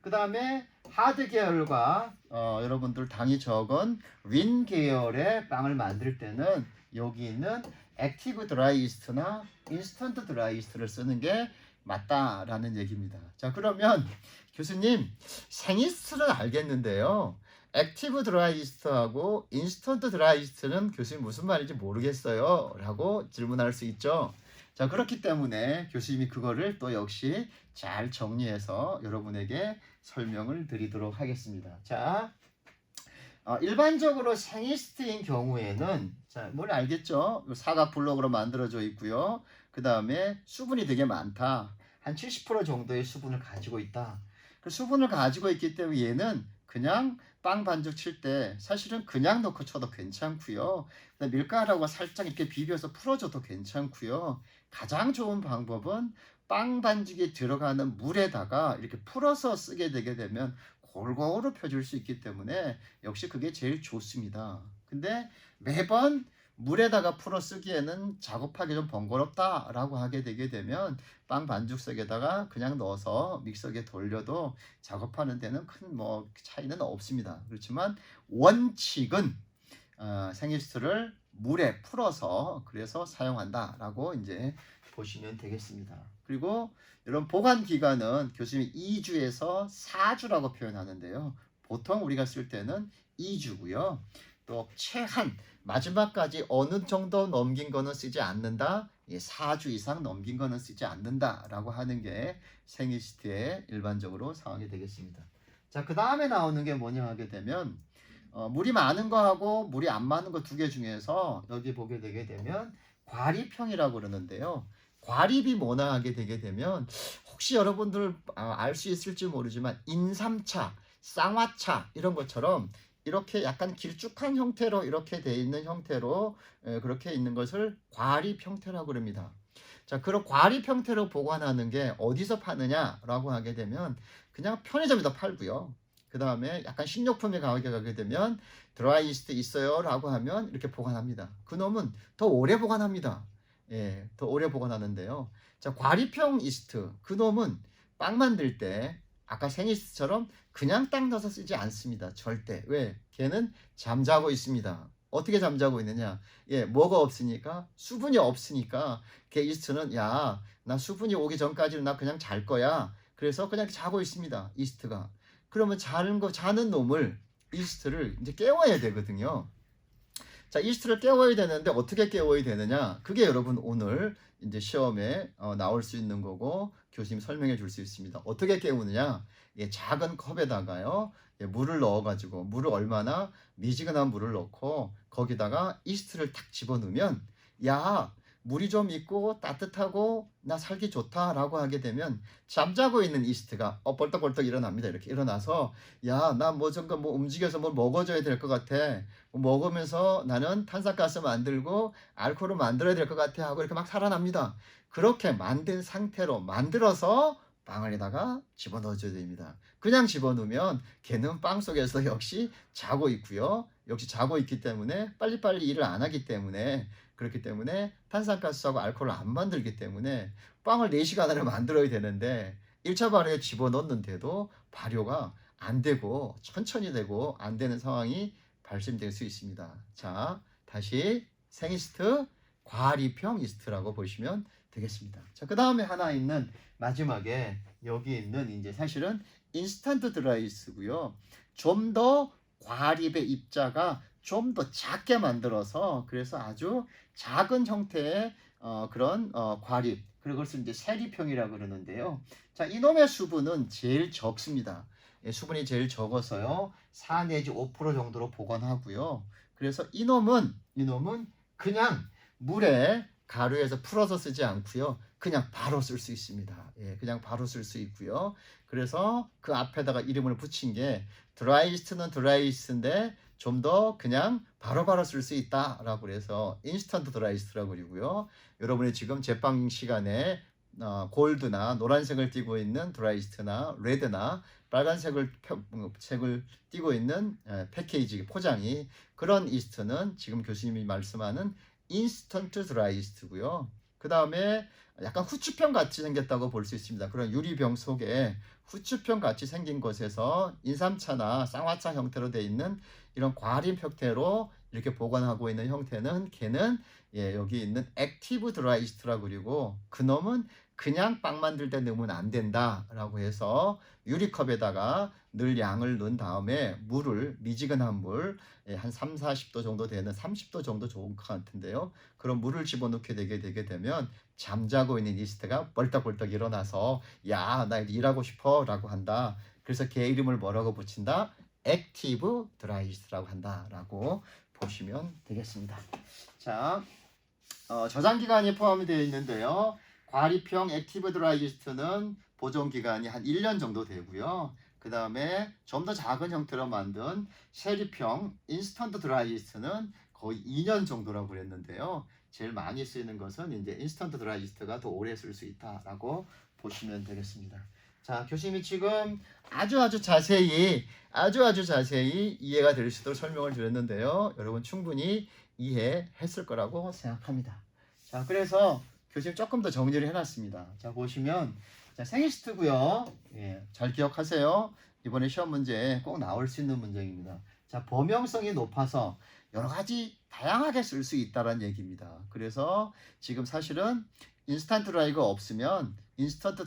그 다음에 하드 계열과 여러분들 당이 적은 린 계열의 빵을 만들 때는 여기 있는 액티브 드라이이스트나 인스턴트 드라이이스트를 쓰는 게 맞다라는 얘기입니다. 자, 그러면 교수님 생이스트는 알겠는데요. 액티브 드라이이스트하고 인스턴트 드라이이스트는 교수님 무슨 말인지 모르겠어요 라고 질문할 수 있죠. 자, 그렇기 때문에 교수님이 그거를 또 역시 잘 정리해서 여러분에게 설명을 드리도록 하겠습니다. 자, 일반적으로 생이스트인 경우에는 자, 뭘 알겠죠? 사각 블록으로 만들어져 있고요. 그 다음에 수분이 되게 많다. 한 70% 정도의 수분을 가지고 있다. 그 수분을 가지고 있기 때문에 얘는 그냥 빵 반죽 칠 때 사실은 그냥 넣고 쳐도 괜찮고요. 밀가루하고 살짝 이렇게 비벼서 풀어줘도 괜찮고요. 가장 좋은 방법은 빵 반죽에 들어가는 물에다가 이렇게 풀어서 쓰게 되게 되면 골고루 펴줄 수 있기 때문에 역시 그게 제일 좋습니다. 근데 매번 물에다가 풀어 쓰기에는 작업하기 좀 번거롭다라고 하게 되게 되면 빵 반죽석에다가 그냥 넣어서 믹서기에 돌려도 작업하는 데는 큰 뭐 차이는 없습니다. 그렇지만 원칙은 생이스트를 물에 풀어서 그래서 사용한다라고 이제 보시면 되겠습니다. 그리고 이런 보관 기간은 교수님이 2주에서 4주라고 표현하는데요. 보통 우리가 쓸 때는 2주고요. 또 최한 마지막까지 어느 정도 넘긴 거는 쓰지 않는다. 4주 이상 넘긴 거는 쓰지 않는다라고 하는 게 생이스트의 일반적으로 상황이 되겠습니다. 자, 그 다음에 나오는 게 뭐냐 하게 되면 물이 많은 거하고 물이 안 많은 거 두 개 중에서 여기 보게 되게 되면 과립형이라고 그러는데요. 과립이 뭐나 하게 되게 되면 혹시 여러분들 알 수 있을지 모르지만 인삼차, 쌍화차 이런 것처럼 이렇게 약간 길쭉한 형태로 이렇게 돼 있는 형태로 그렇게 있는 것을 과립 형태라고 그럽니다. 자, 그런 과립 형태로 보관하는 게 어디서 파느냐라고 하게 되면 그냥 편의점에서 팔고요. 그 다음에 약간 식료품에 가게 되면 드라이이스트 있어요 라고 하면 이렇게 보관합니다. 그놈은 더 오래 보관합니다. 예, 더 오래 보관하는데요. 자, 과립형 이스트 그놈은 빵 만들 때 아까 생이스트처럼 그냥 딱 넣어서 쓰지 않습니다. 절대. 왜? 걔는 잠자고 있습니다. 어떻게 잠자고 있느냐? 예, 뭐가 없으니까 수분이 없으니까 걔 이스트는 야, 나 수분이 오기 전까지는 나 그냥 잘 거야. 그래서 그냥 자고 있습니다. 이스트가. 그러면 자는 놈을 이스트를 이제 깨워야 되거든요. 자, 이스트를 깨워야 되는데 어떻게 깨워야 되느냐? 그게 여러분 오늘 이제 시험에 나올 수 있는 거고 교수님 설명해 줄 수 있습니다. 어떻게 깨우느냐? 예, 작은 컵에다가요. 예, 물을 넣어 가지고 물을 얼마나 미지근한 물을 넣고 거기다가 이스트를 탁 집어넣으면 야, 물이 좀 있고 따뜻하고 나 살기 좋다라고 하게 되면 잠자고 있는 이스트가 벌떡벌떡 일어납니다. 이렇게 일어나서 야, 나 뭐 잠깐 뭐 움직여서 뭘 먹어줘야 될 것 같아. 먹으면서 나는 탄산가스 만들고 알코올을 만들어야 될 것 같아 하고 이렇게 막 살아납니다. 그렇게 만든 상태로 만들어서 빵 안에다가 집어넣어줘야 됩니다. 그냥 집어넣으면 걔는 빵 속에서 역시 자고 있고요. 역시 자고 있기 때문에 빨리빨리 일을 안 하기 때문에 그렇기 때문에 탄산가스하고 알코올을 안 만들기 때문에 빵을 4시간 안에 만들어야 되는데 1차 발효에 집어넣는데도 발효가 안 되고 천천히 되고 안 되는 상황이 발생될 수 있습니다. 자, 다시 생이스트, 과립형 이스트라고 보시면 되겠습니다. 자, 그 다음에 하나 있는 마지막에 여기 있는 이제 사실은 인스턴트 드라이이스트고요. 좀 더 과립의 입자가 좀 더 작게 만들어서 그래서 아주 작은 형태의 그런 과립 그것을 이제 세리평이라고 그러는데요. 자, 이놈의 수분은 제일 적습니다. 예, 수분이 제일 적어서요. 4 내지 5% 정도로 보관하고요. 그래서 이놈은 그냥 물에 가루에서 풀어서 쓰지 않고요. 그냥 바로 쓸 수 있습니다. 예, 그냥 바로 쓸 수 있고요. 그래서 그 앞에다가 이름을 붙인 게 드라이이스트는 드라이이스트인데 좀 더 그냥 바로바로 쓸 수 있다라고 그래서 인스턴트 드라이이스트라고 그러고요. 여러분이 지금 제빵 시간에 골드나 노란색을 띠고 있는 드라이이스트나 레드나 빨간색을 띠고 있는 패키지 포장이 그런 이스트는 지금 교수님이 말씀하는 인스턴트 드라이이스트고요. 그 다음에 약간 후추병 같이 생겼다고 볼 수 있습니다. 그런 유리병 속에 후추병 같이 생긴 것에서 인삼차나 쌍화차 형태로 되어 있는 이런 과림 형태로 이렇게 보관하고 있는 형태는 걔는 여기 있는 액티브 드라이이스트라고 그리고 그놈은 그냥 빵 만들 때 넣으면 안 된다라고 해서 유리컵에다가 늘 양을 넣은 다음에 물을 미지근한 물 한 3, 40도 정도 되는 30도 정도 좋은 것 같은데요. 그런 물을 집어넣게 되게 되면 잠자고 있는 이스트가 벌떡벌떡 일어나서 야, 나 일하고 싶어 라고 한다. 그래서 걔 이름을 뭐라고 붙인다? 액티브 드라이이스트라고 한다라고 보시면 되겠습니다. 자, 저장기간이 포함이 되어 있는데요. 과립형 액티브 드라이이스트는 보존기간이 한 1년 정도 되고요. 그 다음에 좀 더 작은 형태로 만든 세리형 인스턴트 드라이이스트는 거의 2년 정도라고 그랬는데요. 제일 많이 쓰이는 것은 이제 인스턴트 드라이이스트가 더 오래 쓸 수 있다라고 보시면 되겠습니다. 자, 교수님이 지금 아주 자세히 이해가 될 수 있도록 설명을 드렸는데요. 여러분 충분히 이해했을 거라고 생각합니다. 자, 그래서 교수님 조금 더 정리를 해놨습니다. 자, 보시면 자, 생이스트고요. 예, 잘 기억하세요. 이번에 시험 문제에 꼭 나올 수 있는 문제입니다. 자, 범용성이 높아서 여러 가지 다양하게 쓸 수 있다는 얘기입니다. 그래서 지금 사실은 인스턴트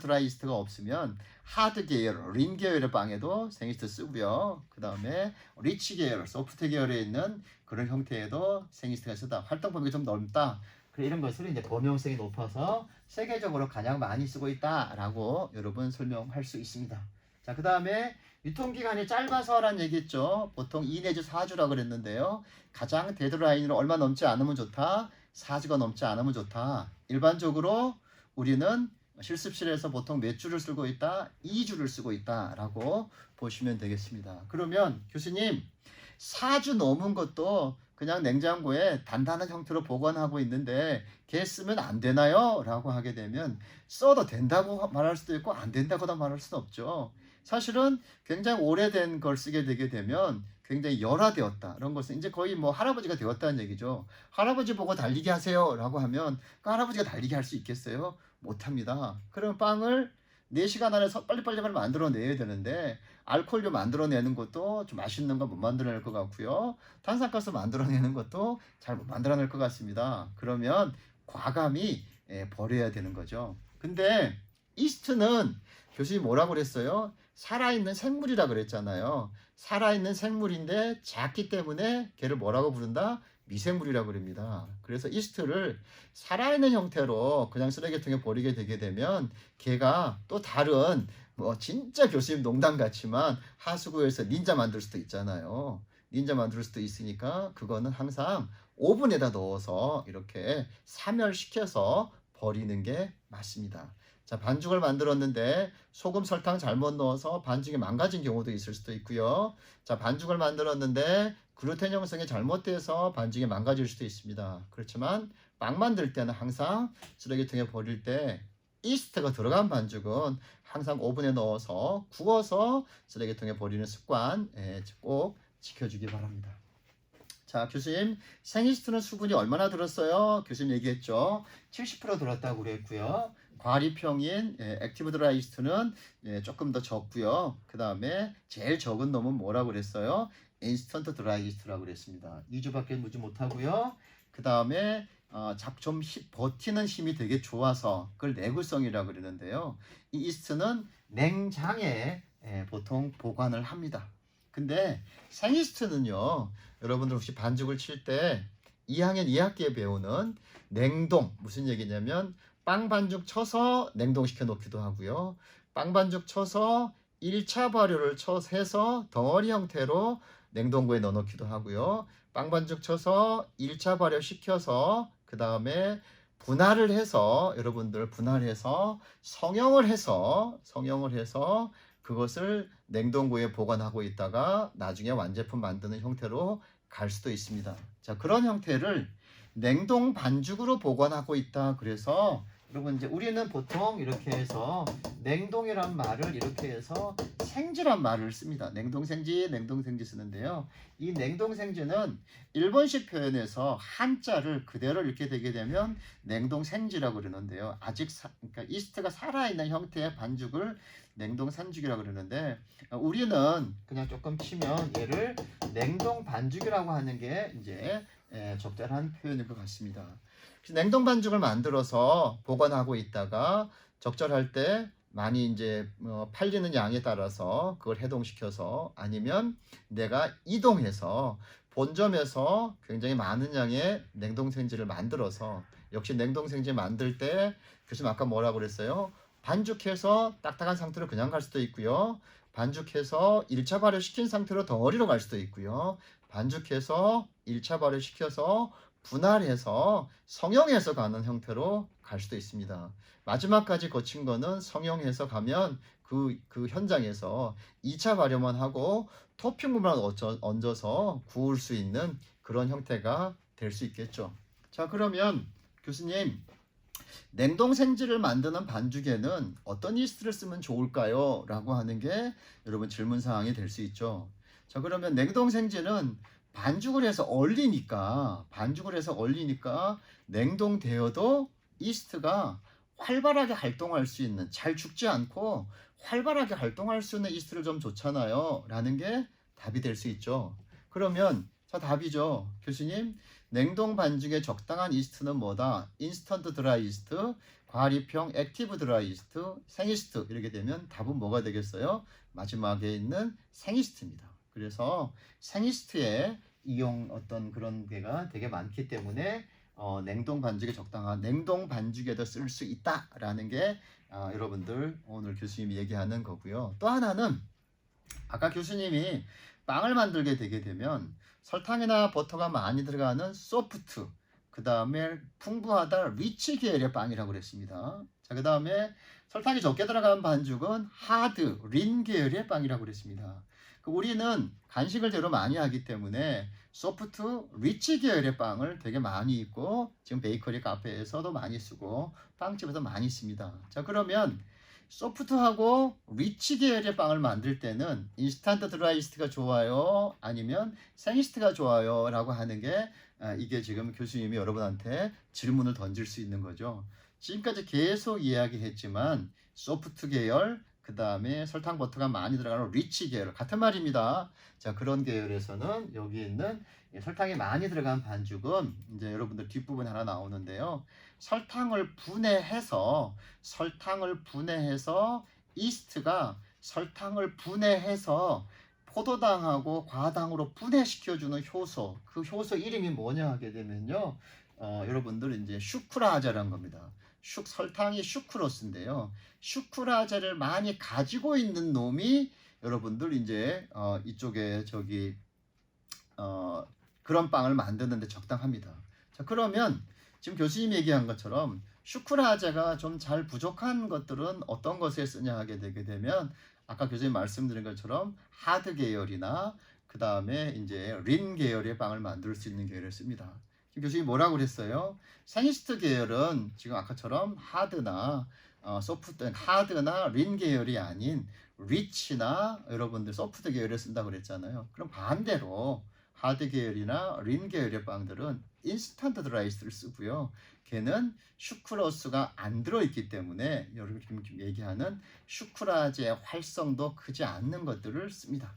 드라이이스트가 없으면 하드 계열, 린 계열의 빵에도 생이스트 쓰고요. 그 다음에 리치 계열, 소프트 계열에 있는 그런 형태에도 생이스트가 쓰다. 활동 범위가 좀 넓다. 이런 것을 이제 범용성이 높아서 세계적으로 가장 많이 쓰고 있다라고 여러분 설명할 수 있습니다. 자, 그 다음에 유통기간이 짧아서라는 얘기했죠. 보통 2 내지 4주라고 그랬는데요. 가장 데드라인으로 얼마 넘지 않으면 좋다. 4주가 넘지 않으면 좋다. 일반적으로 우리는 실습실에서 보통 몇 주를 쓰고 있다? 2주를 쓰고 있다라고 보시면 되겠습니다. 그러면 교수님 4주 넘은 것도 그냥 냉장고에 단단한 형태로 보관하고 있는데 걔 쓰면 안 되나요? 라고 하게 되면 써도 된다고 말할 수도 있고 안 된다고도 말할 수도 없죠. 사실은 굉장히 오래된 걸 쓰게 되게 되면 굉장히 열화되었다. 이런 것은 이제 거의 뭐 할아버지가 되었다는 얘기죠. 할아버지 보고 달리기 하세요 라고 하면 그 할아버지가 달리기 할 수 있겠어요? 못합니다. 그럼 빵을 4시간 안에 빨리빨리 만들어내야 되는데 알코올료 만들어내는 것도 좀 맛있는 거 못 만들어낼 것 같고요. 탄산가스 만들어내는 것도 잘 못 만들어낼 것 같습니다. 그러면 과감히 버려야 되는 거죠. 근데 이스트는 교수님이 뭐라고 그랬어요? 살아있는 생물이라 그랬잖아요. 살아있는 생물인데 작기 때문에 걔를 뭐라고 부른다? 미생물이라고 그럽니다. 그래서 이스트를 살아있는 형태로 그냥 쓰레기통에 버리게 되게 되면 걔가 또 다른 뭐 진짜 교수님 농담 같지만 하수구에서 닌자 만들 수도 있잖아요. 닌자 만들 수도 있으니까 그거는 항상 오븐에다 넣어서 이렇게 사멸시켜서 버리는 게 맞습니다. 자, 반죽을 만들었는데 소금, 설탕 잘못 넣어서 반죽이 망가진 경우도 있을 수도 있고요. 자, 반죽을 만들었는데 글루텐 형성이 잘못돼서 반죽이 망가질 수도 있습니다. 그렇지만 빵 만들 때는 항상 쓰레기통에 버릴 때 이스트가 들어간 반죽은 항상 오븐에 넣어서 구워서 쓰레기통에 버리는 습관 꼭 지켜주기 바랍니다. 자, 교수님 생이스트는 수분이 얼마나 들었어요? 교수님 얘기했죠. 70% 들었다고 그랬고요. 과립형인 액티브 드라이이스트는 조금 더 적고요. 그 다음에 제일 적은 놈은 뭐라고 그랬어요? 인스턴트 드라이이스트라고 그랬습니다. 2주밖에 무지 못하고요. 그 다음에 좀 버티는 힘이 되게 좋아서 그걸 내구성이라고 그러는데요. 이 이스트는 냉장에 보통 보관을 합니다. 근데 생이스트는요, 여러분들 혹시 반죽을 칠 때 2학년 2학기에 배우는 냉동, 무슨 얘기냐면 빵 반죽 쳐서 냉동시켜 놓기도 하고요. 빵 반죽 쳐서 1차 발효를 해서 덩어리 형태로 냉동고에 넣어 놓기도 하고요. 빵 반죽 쳐서 1차 발효 시켜서 그 다음에 분할을 해서 여러분들 분할해서 성형을 해서 그것을 냉동고에 보관하고 있다가 나중에 완제품 만드는 형태로 갈 수도 있습니다. 자, 그런 형태를 냉동 반죽으로 보관하고 있다. 그래서 여러분 이제 우리는 보통 이렇게 해서 냉동이란 말을 이렇게 해서 생지란 말을 씁니다. 냉동생지, 냉동생지 쓰는데요. 이 냉동생지는 일본식 표현에서 한자를 그대로 읽게 되게 되면 냉동생지라고 그러는데요. 아직 그러니까 이스트가 살아있는 형태의 반죽을 냉동생죽이라고 그러는데 우리는 그냥 조금 치면 얘를 냉동 반죽이라고 하는 게 이제 적절한 표현일 것 같습니다. 냉동 반죽을 만들어서 보관하고 있다가 적절할 때 많이 이제 팔리는 양에 따라서 그걸 해동시켜서 아니면 내가 이동해서 본점에서 굉장히 많은 양의 냉동생지를 만들어서 역시 냉동생지 만들 때 교수님 아까 뭐라고 그랬어요? 반죽해서 딱딱한 상태로 그냥 갈 수도 있고요. 반죽해서 1차 발효시킨 상태로 덩어리로 갈 수도 있고요. 반죽해서 1차 발효시켜서 분할해서 성형해서 가는 형태로 갈 수도 있습니다. 마지막까지 거친 거는 성형해서 가면 그 현장에서 2차 발효만 하고 토핑물만 얹어서 구울 수 있는 그런 형태가 될 수 있겠죠. 자, 그러면 교수님, 냉동생지를 만드는 반죽에는 어떤 이스트를 쓰면 좋을까요? 라고 하는 게 여러분 질문사항이 될 수 있죠. 자, 그러면 냉동생지는 반죽을 해서 얼리니까 냉동되어도 이스트가 활발하게 활동할 수 있는, 잘 죽지 않고 활발하게 활동할 수 있는 이스트를 좀 좋잖아요 라는 게 답이 될 수 있죠. 그러면 자, 답이죠. 교수님, 냉동 반죽의 적당한 이스트는 뭐다? 인스턴트 드라이 이스트, 과립형 액티브 드라이 이스트, 생이스트 이렇게 되면 답은 뭐가 되겠어요? 마지막에 있는 생이스트입니다. 그래서 생이스트에 이용 어떤 그런 게가 되게 많기 때문에 냉동 반죽에 적당한 냉동 반죽에도 쓸 수 있다라는 게 여러분들 오늘 교수님이 얘기하는 거고요. 또 하나는 아까 교수님이 빵을 만들게 되게 되면 설탕이나 버터가 많이 들어가는 소프트, 그 다음에 풍부하다 리치 계열의 빵이라고 그랬습니다. 자, 그 다음에 설탕이 적게 들어간 반죽은 하드, 린 계열의 빵이라고 그랬습니다. 우리는 간식을 대로 많이 하기 때문에 소프트, 리치 계열의 빵을 되게 많이 있고 지금 베이커리 카페에서도 많이 쓰고 빵집에서 많이 씁니다. 자, 그러면 소프트하고 리치 계열의 빵을 만들 때는 인스턴트 드라이 이스트가 좋아요? 아니면 생이스트가 좋아요? 라고 하는 게 이게 지금 교수님이 여러분한테 질문을 던질 수 있는 거죠. 지금까지 계속 이야기했지만 소프트 계열, 그 다음에 설탕 버터가 많이 들어가는 리치 계열 같은 말입니다. 자, 그런 계열에서는 여기 있는 설탕이 많이 들어간 반죽은 이제 여러분들 뒷부분 하나 나오는데요. 설탕을 분해해서 이스트가 설탕을 분해해서 포도당하고 과당으로 분해시켜주는 효소, 그 효소 이름이 뭐냐 하게 되면요, 여러분들 이제 슈크라제라는 겁니다. 설탕이 슈크로스인데요. 슈크라제를 많이 가지고 있는 놈이 여러분들 이제 이쪽에 그런 빵을 만드는데 적당합니다. 자, 그러면 지금 교수님이 얘기한 것처럼 슈크라제가 좀 잘 부족한 것들은 어떤 것에 쓰냐 하게 되게 되면 아까 교수님 말씀드린 것처럼 하드 계열이나 그 다음에 이제 린 계열의 빵을 만들 수 있는 계열을 씁니다. 지금 교수님이 뭐라고 그랬어요? 생이스트 계열은 지금 아까처럼 하드나 린 계열이 아닌 리치나 여러분들 소프트 계열을 쓴다고 그랬잖아요. 그럼 반대로 하드 계열이나 린 계열의 빵들은 인스턴트 드라이스를 쓰고요. 걔는 슈크로스가 안 들어있기 때문에 여러분 지금 얘기하는 슈크라제의 활성도 크지 않는 것들을 씁니다.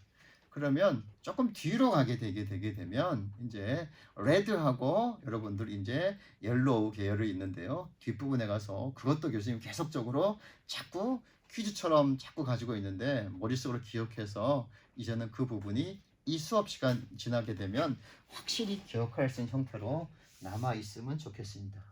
그러면 조금 뒤로 가게 되게 되면 이제 레드하고 여러분들 이제 옐로우 계열이 있는데요. 뒷부분에 가서 그것도 교수님 계속적으로 자꾸 퀴즈처럼 자꾸 가지고 있는데 머릿속으로 기억해서 이제는 그 부분이 이 수업 시간 지나게 되면 확실히 기억할 수 있는 형태로 남아 있으면 좋겠습니다.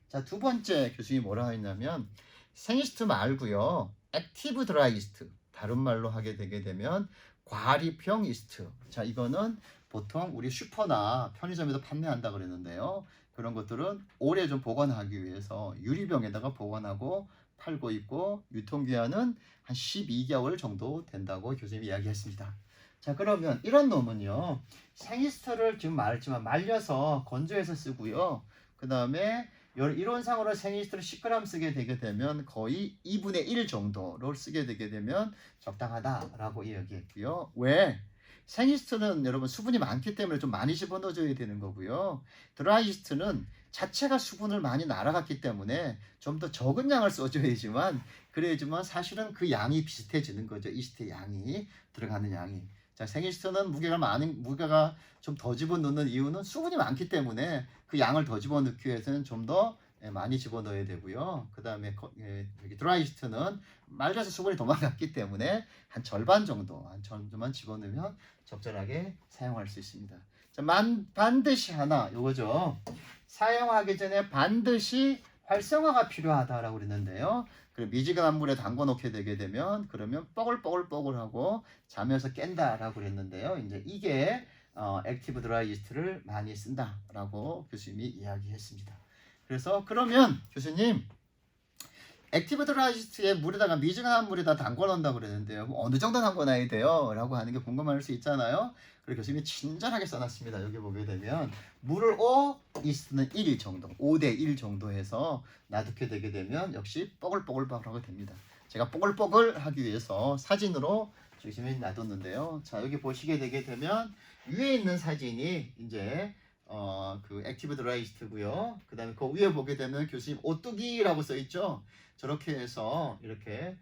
자, 두 번째 교수님이 뭐라 했냐면 생이스트 말고요. 액티브 드라이 이스트. 다른 말로 하게 되게 되면 과립형 이스트. 자, 이거는 보통 우리 슈퍼나 편의점에서 판매한다 그랬는데요. 그런 것들은 오래 좀 보관하기 위해서 유리병에다가 보관하고 팔고 있고 유통기한은 한 12개월 정도 된다고 교수님이 이야기했습니다. 자, 그러면 이런 놈은요. 생이스트를 지금 말했지만 말려서 건조해서 쓰고요. 그 다음에 이론상으로 생이스트를 10g 쓰게 되게 되면 거의 2분의 1 정도를 쓰게 되게 되면 적당하다라고 이야기했고요. 왜? 생이스트는 여러분 수분이 많기 때문에 좀 많이 집어넣어줘야 되는 거고요. 드라이이스트는 자체가 수분을 많이 날아갔기 때문에 좀 더 적은 양을 써줘야지만 그래야지만 사실은 그 양이 비슷해지는 거죠. 이스트 양이 들어가는 양이. 자, 생이스트는 무게가 좀 더 집어넣는 이유는 수분이 많기 때문에 그 양을 더 집어넣기 위해서는 좀 더 많이 집어넣어야 되고요. 그 다음에 드라이이스트는 말려서 수분이 도망갔기 때문에 한 절반 정도만 집어넣으면 적절하게 사용할 수 있습니다. 자, 반드시 하나 요거죠. 사용하기 전에 반드시 활성화가 필요하다라고 그랬는데요. 그리고 미지근한 물에 담궈 놓게 되게 되면 그러면 뻐글뻐글하고 잠에서 깬다라고 그랬는데요. 이제 이게 액티브 드라이 이스트를 많이 쓴다라고 교수님이 이야기했습니다. 그래서 그러면 교수님 액티브 드라이 이스트에 물에다가 미지근한 물에다 담궈 놓는다고 그랬는데요. 어느 정도 담궈 놔야 돼요? 라고 하는 게 궁금할 수 있잖아요. 그리고 교수님이 친절하게 써놨습니다. 여기 보게 되면 물을 5, 이스트는 1 정도, 5대 1 정도 해서 놔두게 되게 되면 역시 뽀글뽀글하게 됩니다. 제가 뽀글뽀글하기 위해서 사진으로 교수님이 놔뒀는데요. 자, 여기 보시게 되게 되면 위에 있는 사진이 이제 그 액티브 드라이 이스트고요. 그 다음에 그 위에 보게 되면 교수님 오뚜기라고 써 있죠. 저렇게 해서 이렇게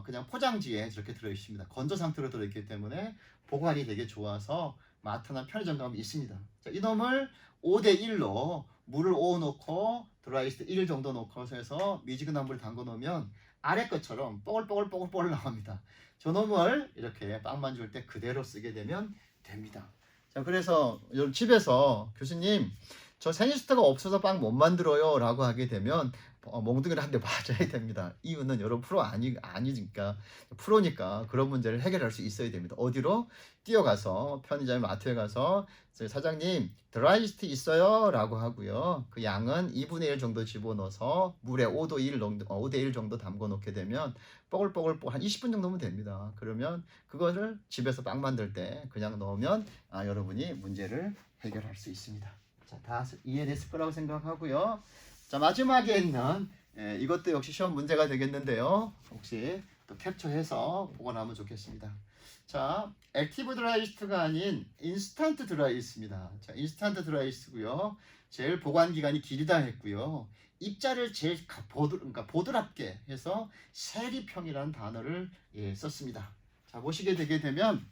그냥 포장지에 저렇게 들어 있습니다. 건조 상태로 들어 있기 때문에 보관이 되게 좋아서 마트나 편의점 가면 있습니다. 자, 이놈을 5대 1로 물을 5 넣고 드라이이스트 1 정도 넣고 해서 미지근한 물에 담궈 놓으면 아래 것처럼 뽀글뽀글 나옵니다. 저놈을 이렇게 빵 만질 때 그대로 쓰게 되면 됩니다. 자, 그래서 집에서 교수님 저 생이스트가 없어서 빵 못 만들어요 라고 하게 되면 몽둥이를 한 대 맞아야 됩니다. 이유는 여러분 아니니까 프로니까 그런 문제를 해결할 수 있어야 됩니다. 어디로? 뛰어가서 편의점 마트에 가서 사장님 드라이이스트 있어요? 라고 하고요. 그 양은 2분의 1 정도 집어넣어서 물에 5대 1 정도 담궈 놓게 되면 뽀글뽀글 한 20분 정도면 됩니다. 그러면 그거를 집에서 빵 만들 때 그냥 넣으면 여러분이 문제를 해결할 수 있습니다. 자, 다 이해됐을 거라고 생각하고요. 자, 마지막에 있는 이것도 역시 시험 문제가 되겠는데요. 혹시 또 캡처해서 보관하면 좋겠습니다. 자, 액티브 드라이이스트가 아닌 인스턴트 드라이이스트입니다. 자, 인스턴트 드라이이스트고요. 제일 보관 기간이 길다 했고요. 입자를 제일 보드랍게 해서 세립형이라는 단어를 썼습니다. 자, 보시게 되게 되면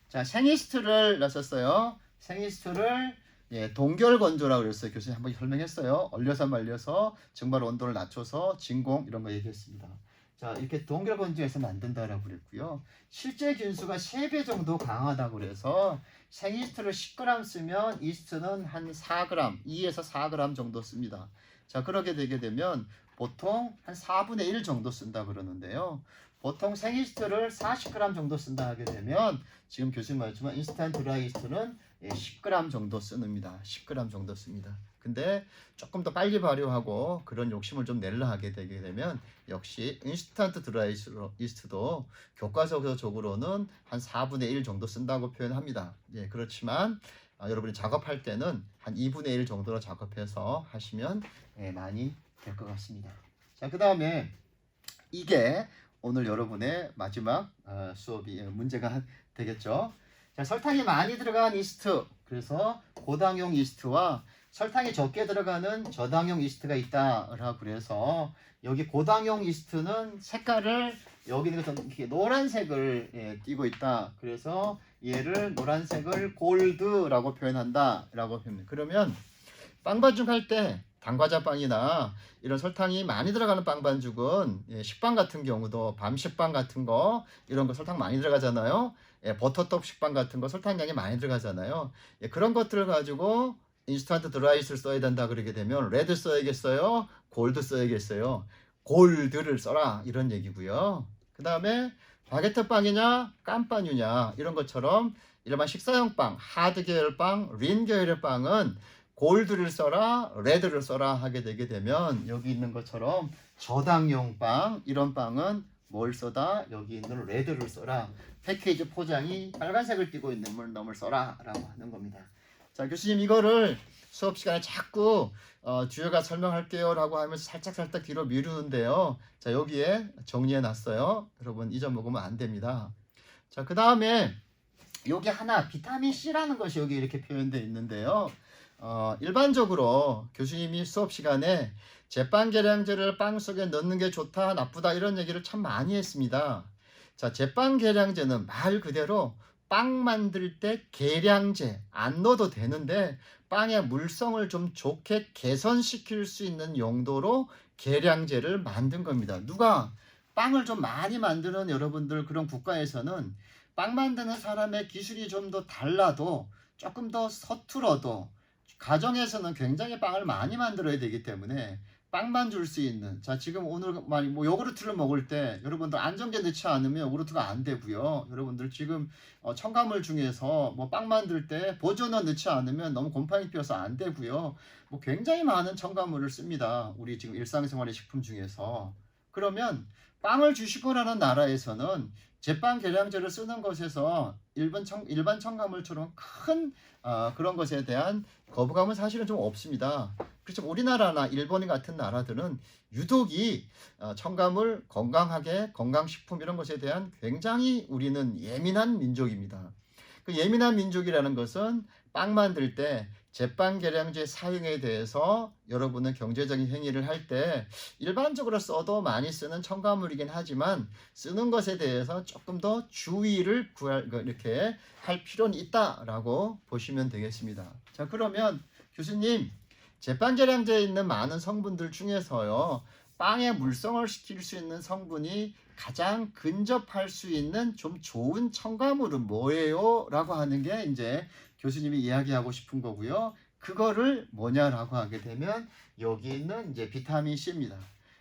자, 생이스트를 넣었어요. 생이스트를 동결 건조라고 그랬어요. 교수님 한번 설명했어요. 얼려서 말려서 증발 온도를 낮춰서 진공 이런 거 얘기했습니다. 자, 이렇게 동결 건조해서 만든다라고 그랬고요. 실제 균수가 3배 정도 강하다고 그래서 생이스트를 10g 쓰면 이스트는 한 4g, 2에서 4g 정도 씁니다. 자, 그렇게 되게 되면 보통 한 4분의 1 정도 쓴다 그러는데요. 보통 생이스트를 40g 정도 쓴다 하게 되면 지금 교수님 말했지만 인스턴트 드라이이스트는 10g 정도 씁니다. 10g 정도 씁니다. 근데 조금 더 빨리 발효하고 그런 욕심을 좀 내려 하게 되게 되면 역시 인스턴트 드라이이스트도 교과서적으로는 한 4분의 1 정도 쓴다고 표현합니다. 그렇지만 여러분이 작업할 때는 한 2분의 1 정도로 작업해서 하시면 많이 될 것 같습니다. 자, 그 다음에 이게 오늘 여러분의 마지막 수업이 문제가 되겠죠. 자, 설탕이 많이 들어간 이스트, 그래서 고당용 이스트와 설탕이 적게 들어가는 저당용 이스트가 있다라고 그래서 여기 고당용 이스트는 색깔을 여기는 이렇게 노란색을 띄고 있다. 그래서 얘를 노란색을 골드라고 표현한다라고 표현합니다. 그러면 빵 반죽할 때 당과자 빵이나 이런 설탕이 많이 들어가는 빵 반죽은 식빵 같은 경우도 밤 식빵 같은 거 이런 거 설탕 많이 들어가잖아요. 버터떡 식빵 같은 거 설탕량이 많이 들어가잖아요. 그런 것들을 가지고 인스턴트 드라이스를 써야 된다 그러게 되면 레드 써야겠어요? 골드 써야겠어요? 골드를 써라 이런 얘기고요. 그 다음에 바게트 빵이냐 깜빠뉴냐 이런 것처럼 일반 식사용 빵, 하드 계열 빵, 린 계열의 빵은 골드를 써라, 레드를 써라 하게 되게 되면 여기 있는 것처럼 저당용 빵 이런 빵은 뭘 써다? 여기 있는 레드를 써라. 패키지 포장이 빨간색을 띠고 있는 걸 놈을 써라 라고 하는 겁니다. 자, 교수님 이거를 수업 시간에 자꾸 주요가 설명할게요 라고 하면서 살짝 뒤로 미루는데요. 자, 여기에 정리해 놨어요. 여러분 잊어먹으면 안 됩니다. 자, 그 다음에 여기 하나 비타민 C라는 것이 여기 이렇게 표현되어 있는데요. 일반적으로 교수님이 수업 시간에 제빵 계량제를 빵 속에 넣는 게 좋다 나쁘다 이런 얘기를 참 많이 했습니다. 자, 제빵 계량제는 말 그대로 빵 만들 때 계량제 안 넣어도 되는데 빵의 물성을 좀 좋게 개선시킬 수 있는 용도로 계량제를 만든 겁니다. 누가 빵을 좀 많이 만드는 여러분들 그런 국가에서는 빵 만드는 사람의 기술이 좀 더 달라도 조금 더 서툴어도 가정에서는 굉장히 빵을 많이 만들어야 되기 때문에 빵만 줄 수 있는 자 지금 오늘 뭐 요구르트를 먹을 때 여러분들 안정제 넣지 않으면 요구르트가 안 되고요. 여러분들 지금 첨가물 중에서 뭐 빵 만들 때 보존원 넣지 않으면 너무 곰팡이 피어서 안 되고요. 뭐 굉장히 많은 첨가물을 씁니다. 우리 지금 일상생활의 식품 중에서. 그러면 빵을 주시고라는 나라에서는 제빵 계량제를 쓰는 것에서 일반 첨가물처럼 큰 그런 것에 대한 거부감은 사실은 좀 없습니다. 그렇죠. 우리나라나 일본 같은 나라들은 유독이 첨가물 건강하게 건강식품 이런 것에 대한 굉장히 우리는 예민한 민족입니다. 그 예민한 민족이라는 것은 빵 만들 때 제빵 계량제 사용에 대해서 여러분은 경제적인 행위를 할 때 일반적으로 써도 많이 쓰는 첨가물이긴 하지만 쓰는 것에 대해서 조금 더 주의를 이렇게 할 필요는 있다라고 보시면 되겠습니다. 자, 그러면 교수님 제빵 계량제에 있는 많은 성분들 중에서요 빵의 물성을 시킬 수 있는 성분이 가장 근접할 수 있는 좀 좋은 첨가물은 뭐예요? 라고 하는 게 이제 교수님이 이야기하고 싶은 거고요. 그거를 뭐냐라고 하게 되면 여기 있는 이제 비타민 C입니다.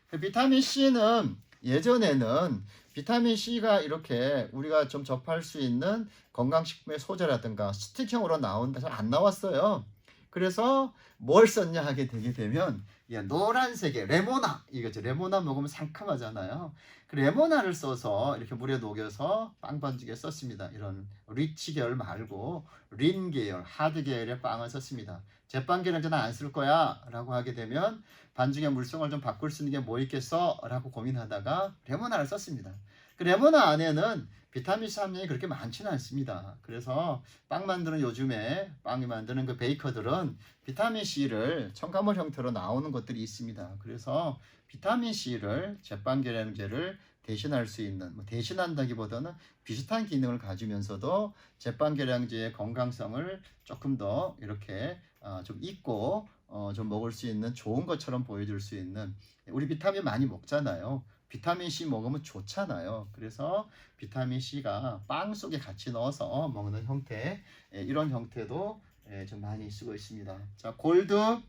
그 비타민 C는 예전에는 비타민 C가 이렇게 우리가 좀 접할 수 있는 건강식품의 소재라든가 스틱형으로 나온다 잘 안 나왔어요. 그래서 뭘 썼냐 하게 되게 되면 노란색의 레모나 이거죠. 레모나 먹으면 상큼하잖아요. 그 레모나를 써서 이렇게 물에 녹여서 빵 반죽에 썼습니다. 이런 리치 계열 말고 린 계열, 하드 계열의 빵을 썼습니다. 제빵 계량제는 안 쓸 거야 라고 하게 되면 반죽의 물성을 좀 바꿀 수 있는 게 뭐 있겠어? 라고 고민하다가 레모나를 썼습니다. 그 레모나 안에는 비타민C 함량이 그렇게 많지는 않습니다. 그래서 빵 만드는 요즘에 빵이 만드는 그 베이커들은 비타민C를 첨가물 형태로 나오는 것들이 있습니다. 그래서 비타민C를 제빵 계량제를 대신할 수 있는 뭐 대신한다기보다는 비슷한 기능을 가지면서도 제빵 계량제의 건강성을 조금 더 이렇게 좀 있고 좀 먹을 수 있는 좋은 것처럼 보여줄 수 있는 우리 비타민 많이 먹잖아요. 비타민C 먹으면 좋잖아요. 그래서 비타민C가 빵 속에 같이 넣어서 먹는 형태 이런 형태도 좀 많이 쓰고 있습니다. 자, 골드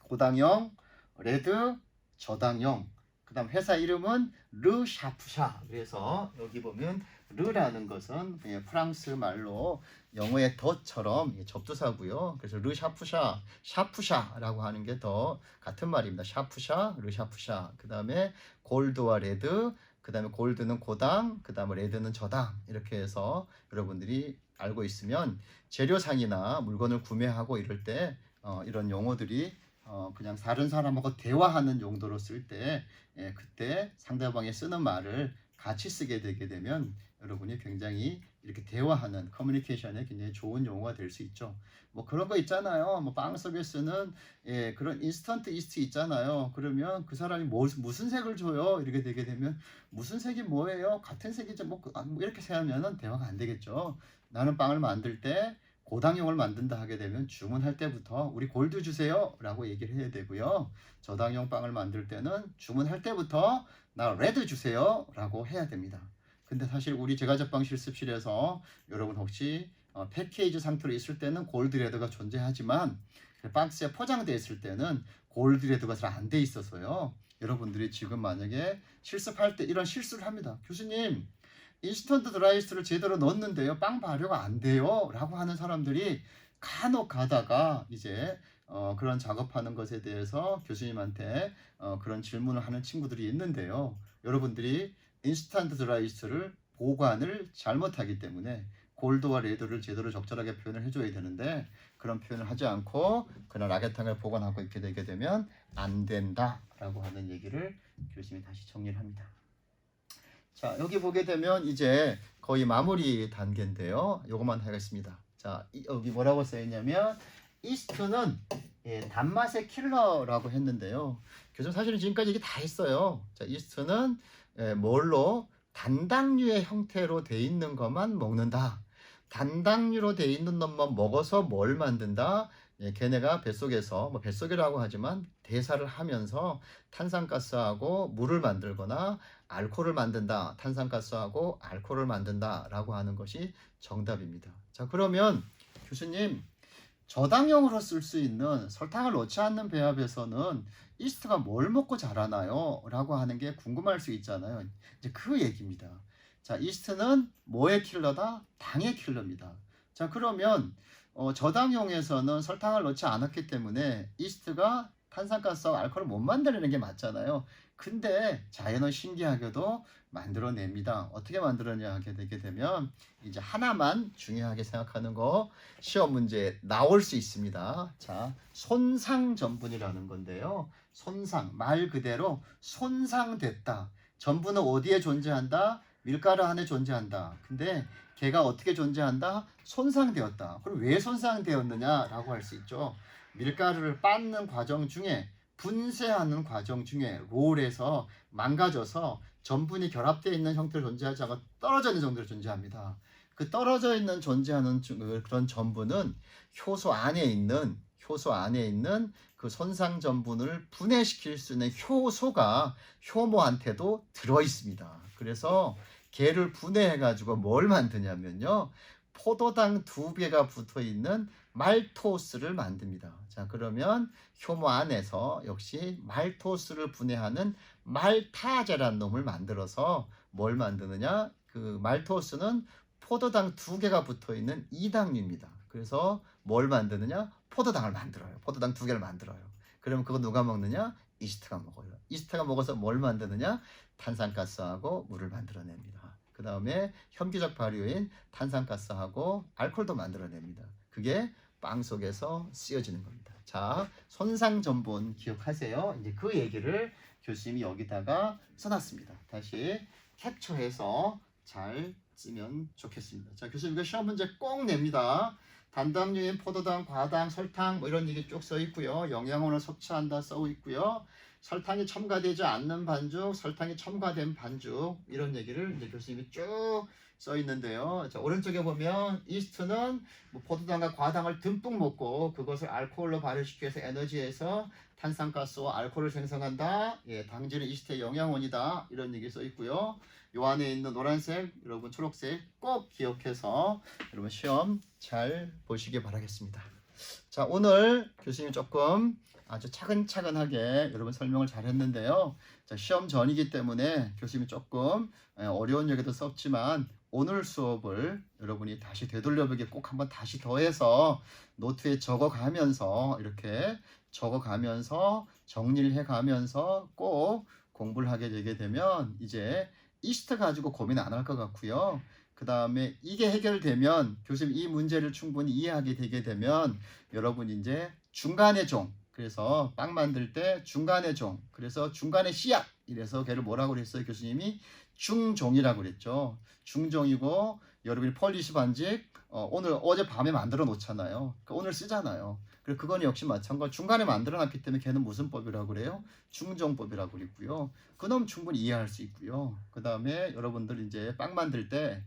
고당형, 레드 저당형. 그 다음 회사 이름은 르샤프샤. 그래서 여기 보면 르라는 것은 프랑스 말로 영어의 더처럼 접두사고요. 그래서 르샤프샤, 샤프샤라고 하는 게 더 같은 말입니다. 샤프샤, 르샤프샤. 그 다음에 골드와 레드, 그 다음에 골드는 고당, 그 다음에 레드는 저당. 이렇게 해서 여러분들이 알고 있으면 재료상이나 물건을 구매하고 이럴 때 이런 용어들이 그냥 다른 사람하고 대화하는 용도로 쓸 때 그때 상대방이 쓰는 말을 같이 쓰게 되게 되면 여러분이 굉장히 이렇게 대화하는 커뮤니케이션에 굉장히 좋은 용어가 될 수 있죠. 뭐 그런 거 있잖아요. 뭐 빵 속에 쓰는 그런 인스턴트 이스트 있잖아요. 그러면 그 사람이 무슨 색을 줘요? 이렇게 되게 되면 무슨 색이 뭐예요? 같은 색이죠. 뭐 이렇게 생각하면은 대화가 안 되겠죠. 나는 빵을 만들 때 고당형을 만든다 하게 되면 주문할 때부터 우리 골드 주세요 라고 얘기를 해야 되고요. 저당형 빵을 만들 때는 주문할 때부터 나 레드 주세요 라고 해야 됩니다. 근데 사실 우리 제과제빵 실습실에서 여러분 혹시 패키지 상태로 있을 때는 골드레드가 존재하지만 박스에 포장되어 있을 때는 골드레드가 잘 안 돼 있어서요. 여러분들이 지금 만약에 실습할 때 이런 실수를 합니다. 교수님, 인스턴트 드라이스를 제대로 넣었는데요, 빵 발효가 안 돼요 라고 하는 사람들이 간혹 가다가 이제 그런 작업하는 것에 대해서 교수님한테 그런 질문을 하는 친구들이 있는데요. 여러분들이 인스턴트 드라이스를 보관을 잘못하기 때문에 골드와 레드를 제대로 적절하게 표현을 해줘야 되는데 그런 표현을 하지 않고 그냥 라게탕을 보관하고 있게 되게 되면 안 된다라고 하는 얘기를 교수님이 다시 정리를 합니다. 자, 여기 보게 되면 이제 거의 마무리 단계인데요. 요것만 하겠습니다. 자, 여기 뭐라고 써있냐면 이스트는 단맛의 킬러라고 했는데요. 교수님 사실은 지금까지 이게 다 했어요. 자, 이스트는 뭘로 단당류의 형태로 돼 있는 것만 먹는다. 단당류로 돼 있는 것만 먹어서 뭘 만든다? 걔네가 뱃속에서 뭐 뱃속이라고 하지만 대사를 하면서 탄산가스하고 물을 만들거나 알코올을 만든다. 탄산가스하고 알코올을 만든다 라고 하는 것이 정답입니다. 자, 그러면 교수님, 저당형으로 쓸 수 있는 설탕을 넣지 않는 배합에서는 이스트가 뭘 먹고 자라나요? 라고 하는 게 궁금할 수 있잖아요. 이제 그 얘기입니다. 자, 이스트는 뭐의 킬러다? 당의 킬러입니다. 자, 그러면 저당용에서는 설탕을 넣지 않았기 때문에 이스트가 탄산가스와 알코올을 못 만들어내는 게 맞잖아요. 근데 자연은 신기하게도 만들어냅니다. 어떻게 만들어내냐 하게 되게 되면 이제 하나만 중요하게 생각하는 거 시험 문제에 나올 수 있습니다. 자, 손상전분이라는 건데요. 손상, 말 그대로 손상됐다. 전분은 어디에 존재한다? 밀가루 안에 존재한다. 근데 걔가 어떻게 존재한다? 손상되었다. 그럼 왜 손상되었느냐라고 할 수 있죠. 밀가루를 빻는 과정 중에 분쇄하는 과정 중에 롤에서 망가져서 전분이 결합되어 있는 형태로 존재하지 않고 떨어져 있는 정도로 존재합니다. 그 떨어져 있는 존재하는 그런 전분은 효소 안에 있는 그 손상 전분을 분해시킬 수 있는 효소가 효모한테도 들어 있습니다. 그래서 걔를 분해해 가지고 뭘 만드냐면요, 포도당 2개가 붙어 있는 말토스를 만듭니다. 자, 그러면 효모 안에서 역시 말토스를 분해하는 말타제라는 놈을 만들어서 뭘 만드느냐, 그 말토스는 포도당 2개가 붙어 있는 이당류입니다. 그래서 뭘 만드느냐, 포도당을 만들어요. 포도당 2개를 만들어요. 그러면 그거 누가 먹느냐? 이스트가 먹어요. 이스트가 먹어서 뭘 만드느냐? 탄산가스하고 물을 만들어냅니다. 그 다음에 혐기적 발효인 탄산가스하고 알코올도 만들어냅니다. 그게 빵 속에서 쓰여지는 겁니다. 자, 손상전분 기억하세요. 이제 그 얘기를 교수님이 여기다가 써놨습니다. 다시 캡처해서 잘 쓰면 좋겠습니다. 자, 교수님 이거 시험 문제 꼭 냅니다. 단당류인 포도당, 과당, 설탕 뭐 이런 얘기 쭉 써 있고요. 영양원을 섭취한다 써 있고요. 설탕이 첨가되지 않는 반죽, 설탕이 첨가된 반죽 이런 얘기를 이제 교수님이 쭉 써 있는데요. 자, 오른쪽에 보면 이스트는 뭐 포도당과 과당을 듬뿍 먹고 그것을 알코올로 발효시켜서 에너지에서 탄산가스와 알코올을 생성한다. 예, 당질은 이스트의 영양원이다. 이런 얘기 써 있고요. 요 안에 있는 노란색, 여러분 초록색 꼭 기억해서 여러분 시험 잘 보시기 바라겠습니다. 자, 오늘 교수님이 조금 아주 차근차근하게 여러분 설명을 잘 했는데요. 자, 시험 전이기 때문에 교수님이 조금 어려운 얘기도 썼지만 오늘 수업을 여러분이 다시 되돌려보기 꼭 한번 다시 더해서 노트에 적어가면서 이렇게 적어가면서 정리를 해가면서 꼭 공부를 하게 되게 되면 이제 이스트 가지고 고민 안 할 것 같고요. 그 다음에 이게 해결되면 교수님 이 문제를 충분히 이해하게 되게 되면 여러분 이제 중간의 종, 그래서 빵 만들 때 중간의 종, 그래서 중간의 씨앗, 이래서 걔를 뭐라고 그랬어요? 교수님이 중종이라고 그랬죠. 중종이고 여러분이 폴리시 반직 어제 밤에 만들어 놓잖아요. 그러니까 오늘 쓰잖아요. 그리고 그건 역시 마찬가지로 중간에 만들어 놨기 때문에 걔는 무슨 법이라고 그래요? 중종법이라고 그랬고요. 그놈 충분히 이해할 수 있고요. 그 다음에 여러분들 이제 빵 만들 때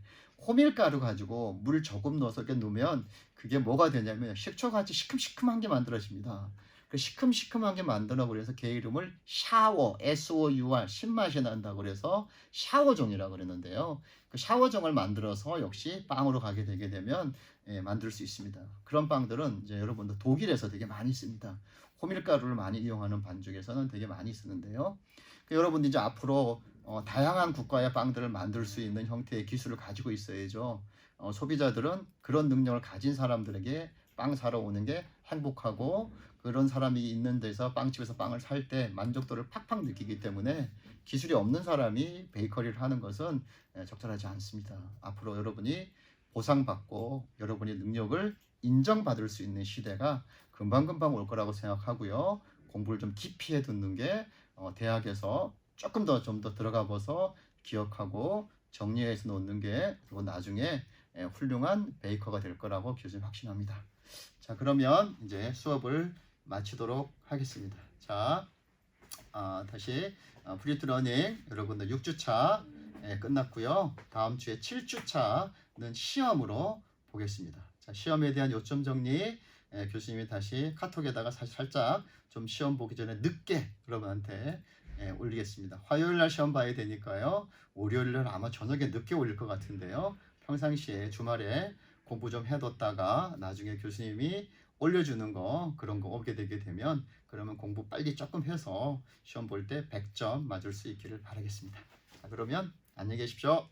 호밀가루 가지고 물 조금 넣어서 이렇게 놓으면 그게 뭐가 되냐면 식초같이 시큼시큼한 게 만들어집니다. 그 시큼시큼하게 만들어 그래서 걔 이름을 샤워, SOUR, 신맛이 난다고 그래서 샤워종이라고 그러는데요. 그 샤워종을 만들어서 역시 빵으로 가게 되게 되면 만들 수 있습니다. 그런 빵들은 이제 여러분들 독일에서 되게 많이 씁니다. 호밀가루를 많이 이용하는 반죽에서는 되게 많이 쓰는데요. 여러분들 이제 앞으로 다양한 국가의 빵들을 만들 수 있는 형태의 기술을 가지고 있어야죠. 소비자들은 그런 능력을 가진 사람들에게 빵 사러 오는 게 행복하고 그런 사람이 있는 데서 빵집에서 빵을 살 때 만족도를 팍팍 느끼기 때문에 기술이 없는 사람이 베이커리를 하는 것은 적절하지 않습니다. 앞으로 여러분이 보상받고 여러분의 능력을 인정받을 수 있는 시대가 금방금방 올 거라고 생각하고요. 공부를 좀 깊이 해 두는 게 대학에서 조금 더 좀 더 들어가 봐서 기억하고 정리해서 놓는 게 그리고 나중에 훌륭한 베이커가 될 거라고 교수님 확신합니다. 자, 그러면 이제 수업을 마치도록 하겠습니다. 자, 다시 프리트 러닝 여러분들 6주차 끝났고요. 다음 주에 7주차는 시험으로 보겠습니다. 자, 시험에 대한 요점 정리 교수님이 다시 카톡에다가 살짝 좀 시험 보기 전에 늦게 여러분한테 올리겠습니다. 화요일 날 시험 봐야 되니까요. 월요일 날 아마 저녁에 늦게 올릴 것 같은데요. 평상시에 주말에 공부 좀 해뒀다가 나중에 교수님이 올려주는 거 그런 거 오게 되게 되면 그러면 공부 빨리 조금 해서 시험 볼 때 100점 맞을 수 있기를 바라겠습니다. 자, 그러면 안녕히 계십시오.